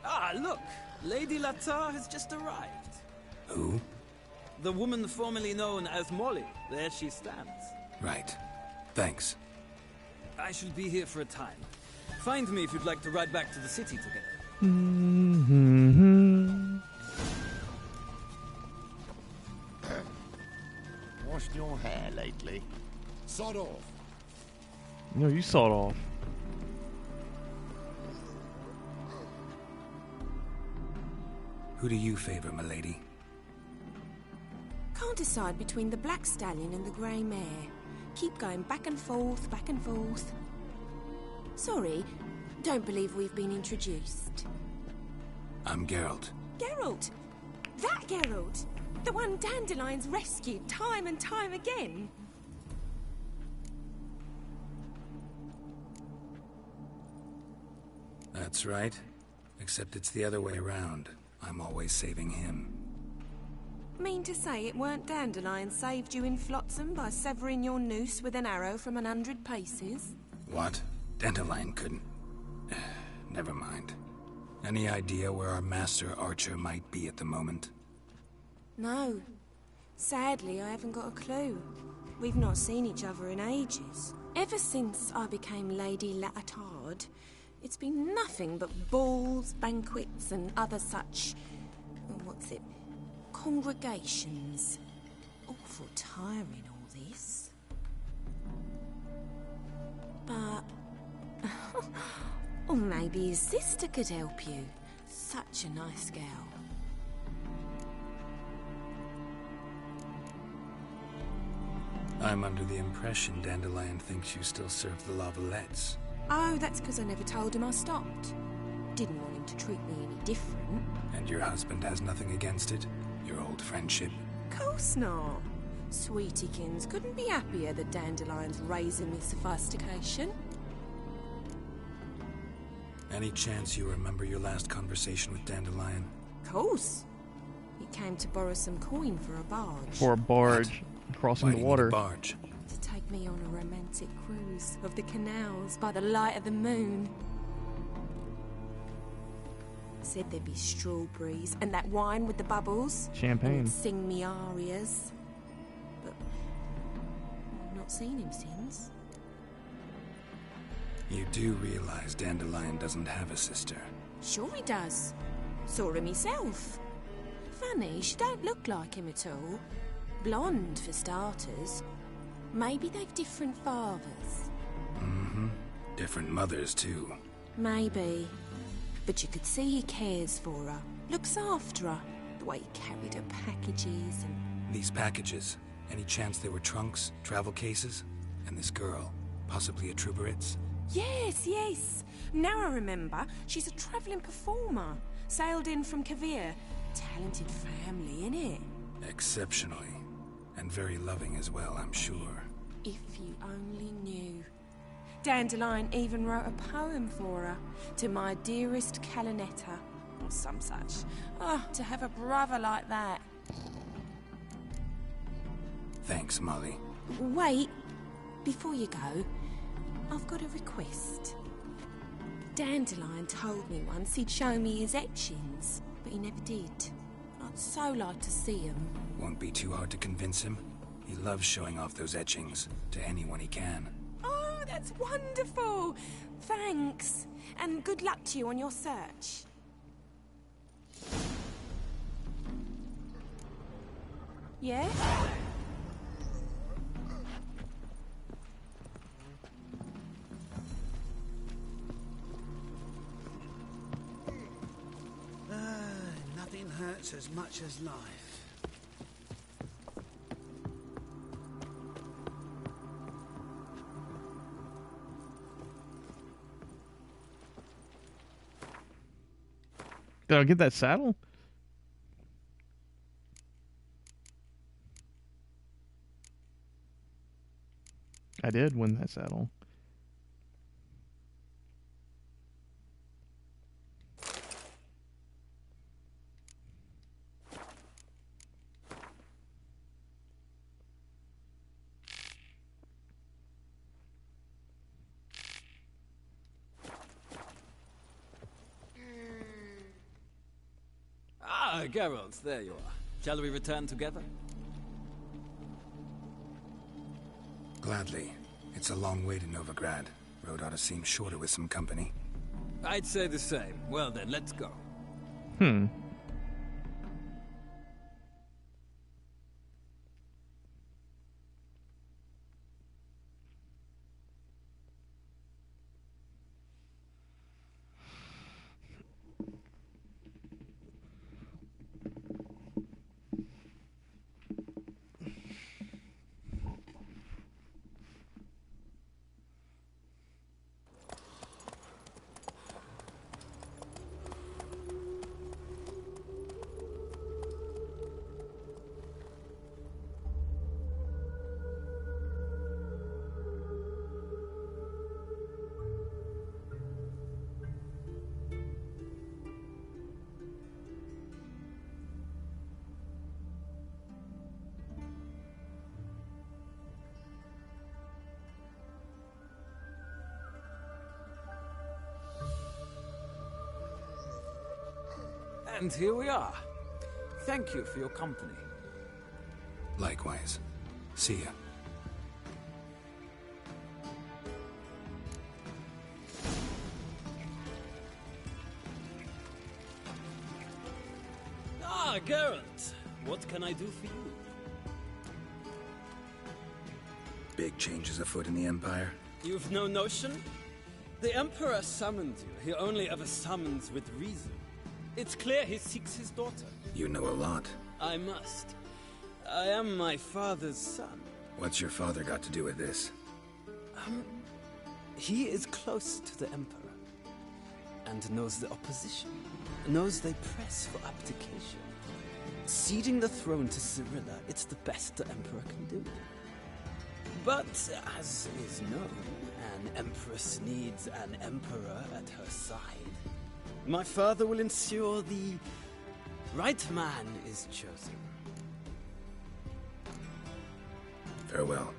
Ah, look! Lady Latar has just arrived. Who? The woman formerly known as Molly. There she stands. Right. Thanks. I shall be here for a time. Find me if you'd like to ride back to the city together. Washed your hair lately? Sod off. No, you sawed off. Who do you favor, milady? Can't decide between the Black Stallion and the Grey Mare. Keep going back and forth, back and forth. Sorry, don't believe we've been introduced. I'm Geralt. Geralt! That Geralt! The one Dandelion's rescued time and time again. That's right. Except it's the other way around. I'm always saving him. Mean to say it weren't Dandelion saved you in Flotsam by severing your noose with an arrow from 100 paces? What? Dandelion couldn't... Never mind. Any idea where our master archer might be at the moment? No. Sadly, I haven't got a clue. We've not seen each other in ages. Ever since I became Lady Latard, it's been nothing but balls, banquets, and other such... what's it? Congregations. Awful tiring, all this. But... or maybe his sister could help you. Such a nice girl. I'm under the impression Dandelion thinks you still serve the Lavalettes. Oh, that's because I never told him I stopped. Didn't want him to treat me any different. And your husband has nothing against it? Your old friendship? Course not. Sweetiekins couldn't be happier that Dandelion's raising me sophistication. Any chance you remember your last conversation with Dandelion? Course. He came to borrow some coin for a barge. For a barge crossing the water. Barge. To take me on a romantic cruise of the canals by the light of the moon. Said there'd be strawberries and that wine with the bubbles. Champagne. And he'd sing me arias. But I've not seen him since. You do realize Dandelion doesn't have a sister? Sure he does. Saw him himself. Funny, she don't look like him at all. Blonde, for starters. Maybe they've different fathers. Mm-hmm. Different mothers, too. Maybe. But you could see he cares for her. Looks after her. The way he carried her packages and... These packages, any chance they were trunks, travel cases? And this girl, possibly a Truberitz? Yes, yes. Now I remember. She's a travelling performer. Sailed in from Kavir. Talented family, innit? Exceptionally. And very loving as well, I'm sure. If you only knew. Dandelion even wrote a poem for her. To my dearest Calinetta. Or some such. Oh, to have a brother like that. Thanks, Molly. Wait. Before you go, I've got a request. Dandelion told me once he'd show me his etchings, but he never did. I'd so like to see them. Won't be too hard to convince him. He loves showing off those etchings to anyone he can. Oh, that's wonderful! Thanks, and good luck to you on your search. Yeah? Nothing hurts as much as life. Did I get that saddle? I did win that saddle. Ah, Geralt, there you are. Shall we return together? Gladly. It's a long way to Novigrad. Road ought to seem shorter with some company. I'd say the same. Well then, let's go. And here we are. Thank you for your company. Likewise. See ya. Ah, Geralt. What can I do for you? Big changes afoot in the Empire? You've no notion? The Emperor summoned you. He only ever summons with reason. It's clear he seeks his daughter. You know a lot. I must. I am my father's son. What's your father got to do with this? He is close to the Emperor. And knows the opposition. Knows they press for abdication. Ceding the throne to Cyrilla, it's the best the Emperor can do. But, as is known, an Empress needs an Emperor at her side. My father will ensure the right man is chosen. Farewell.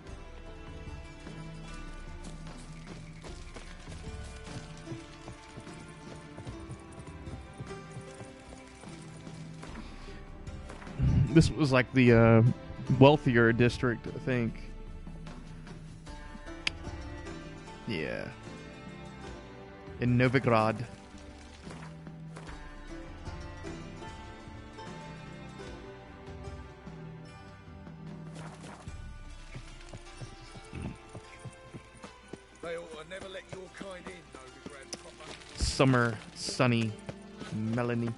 This was like the wealthier district, I think. Yeah. In Novigrad. They ought to never let your kind in, Novigrad proper. Summer, sunny, Melanie.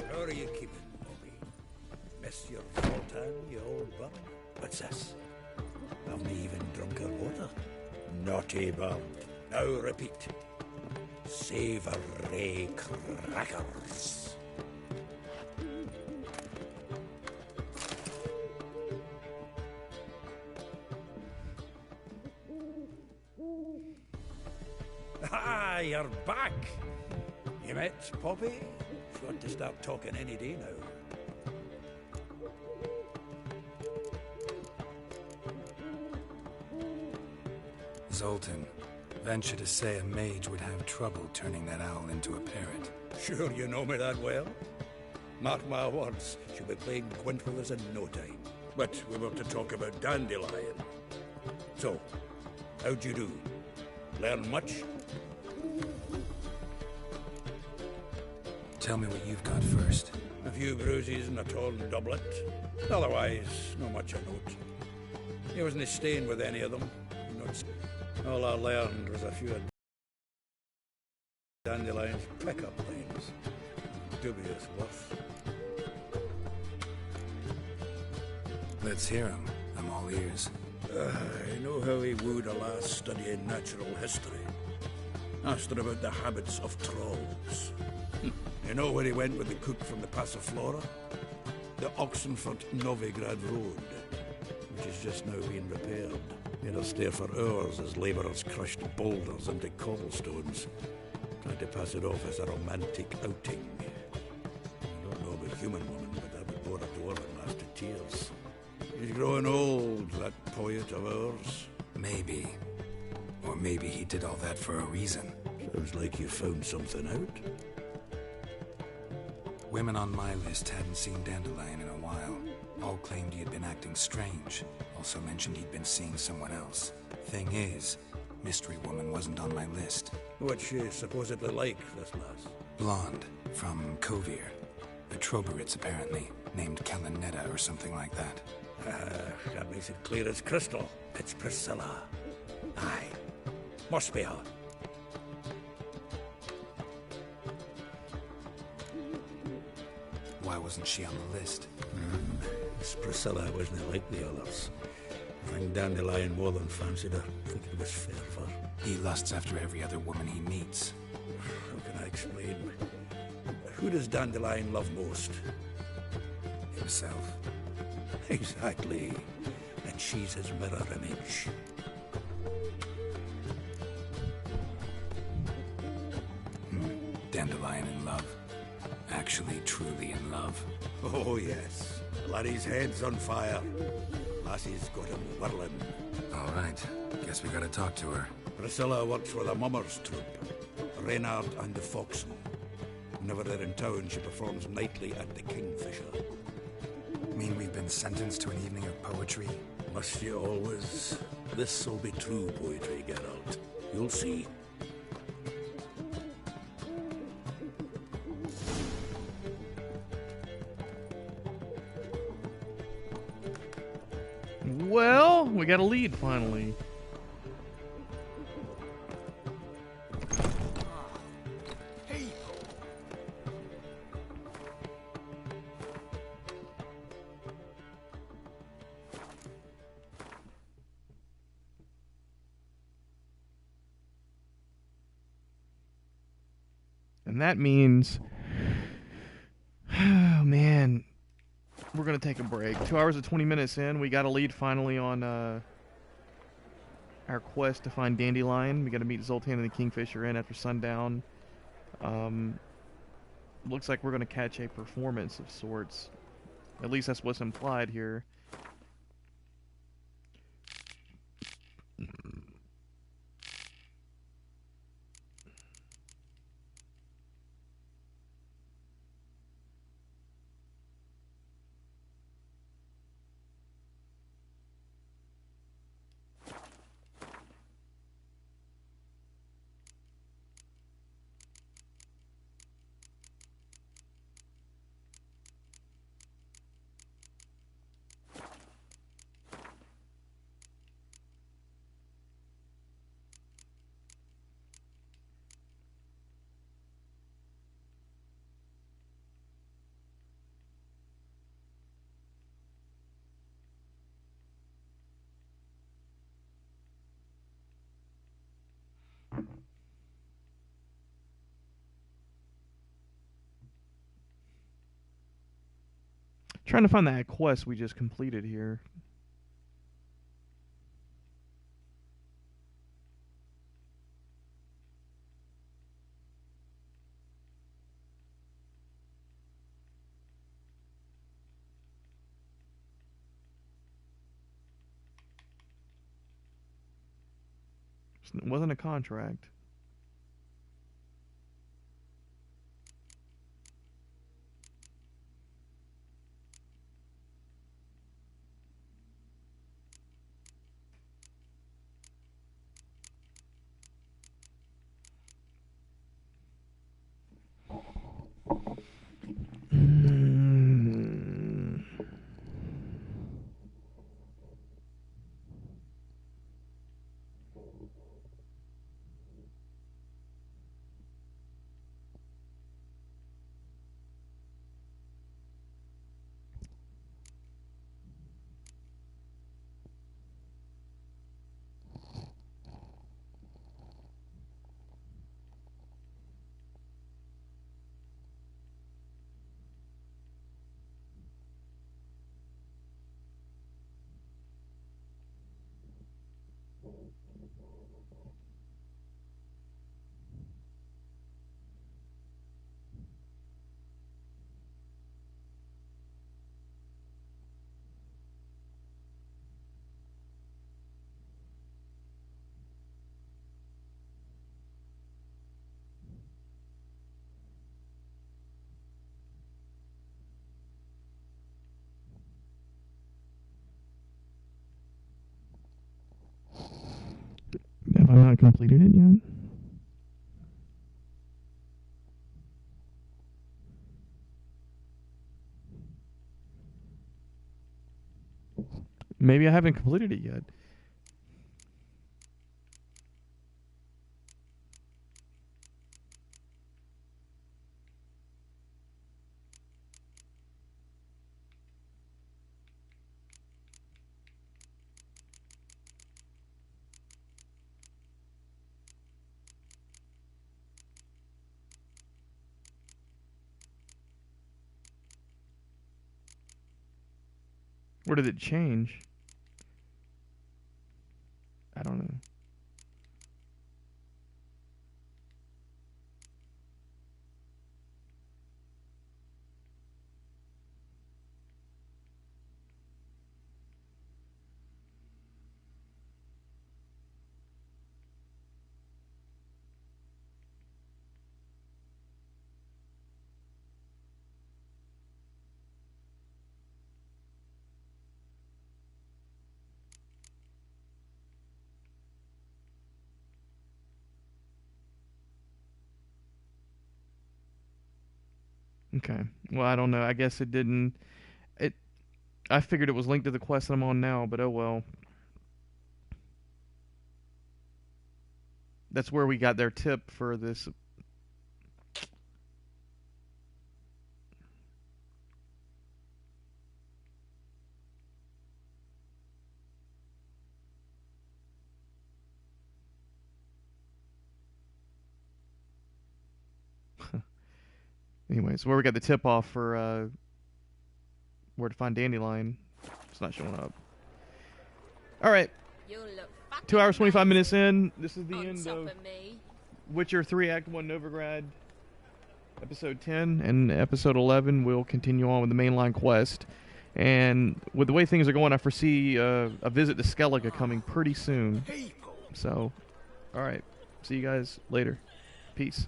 How are you keeping, Bobby? Monsieur Fulton, you old bum? What's this? Haven't even drunk her water? Naughty bum. Now repeat. Savoury crackers. Ah, you're back. You met Poppy? She ought to start talking any day now. Zoltan, venture to say a mage would have trouble turning that owl into a parrot. Sure you know me that well? Mark my words, she'll be playing Gwent with us in no time. But we were to talk about Dandelion. So, how'd you do? Learn much? Tell me what you've got first. A few bruises and a torn doublet. Otherwise, not much of note. He wasn't staying with any of them. All I learned was a few of Dandelion's pickup lines. Dubious worth. Let's hear him. I'm all ears. I know how he wooed a lass studying natural history. Asked her about the habits of trolls. You know where he went with the cook from the Passiflora? The Oxenfurt-Novigrad Road, which is just now being repaired. Made us stare for hours as labourers crushed boulders into cobblestones, trying to pass it off as a romantic outing. I don't know about human woman, but that would bore a dwarven lass to tears. He's growing old, that poet of ours. Maybe. Or maybe he did all that for a reason. Sounds like you found something out. Women on my list hadn't seen Dandelion in a while. All claimed he had been acting strange. Also mentioned he'd been seeing someone else. Thing is, Mystery Woman wasn't on my list. What's she supposedly like, this lass? Blonde, from Kovir. The Troberits, apparently. Named Kalinetta or something like that. That makes it clear as crystal. It's Priscilla. Aye. Must be her. Why wasn't she on the list? This Priscilla wasn't like the others. I think Dandelion more than fancied her. think it was fervor. He lusts after every other woman he meets. How can I explain? Who does Dandelion love most? Himself. Exactly. And she's his mirror image. Dandelion in love. Actually, truly in love. Oh, yes. Laddie's head's on fire. Lassie's got him whirling. All right. Guess we gotta talk to her. Priscilla works for the Mummers troupe. Reynard and the Foxen. Whenever they're in town, she performs nightly at the Kingfisher. Mean we've been sentenced to an evening of poetry? Must you always? This'll be true poetry, Geralt. You'll see. Well, we got a lead finally. And that means, oh man, we're going to take a break. 2 hours and 20 minutes in, we got a lead finally on our quest to find Dandelion. We got to meet Zoltan and the Kingfisher Inn after sundown. Looks like we're going to catch a performance of sorts. At least that's what's implied here. Trying to find that quest we just completed here. It wasn't a contract. Have I not completed it yet? Maybe I haven't completed it yet. Or did it change? I don't know. Okay. Well, I don't know. I guess it didn't. I figured it was linked to the quest that I'm on now, but oh well. That's where we got their tip for this. Anyways, where we got the tip off for where to find Dandelion. It's not showing up. Alright. 2 hours, 25 minutes in. This is the end of Witcher 3 Act 1 Novigrad, Episode 10. And Episode 11 will continue on with the mainline quest. And with the way things are going, I foresee a visit to Skellige coming pretty soon. So, alright. See you guys later. Peace.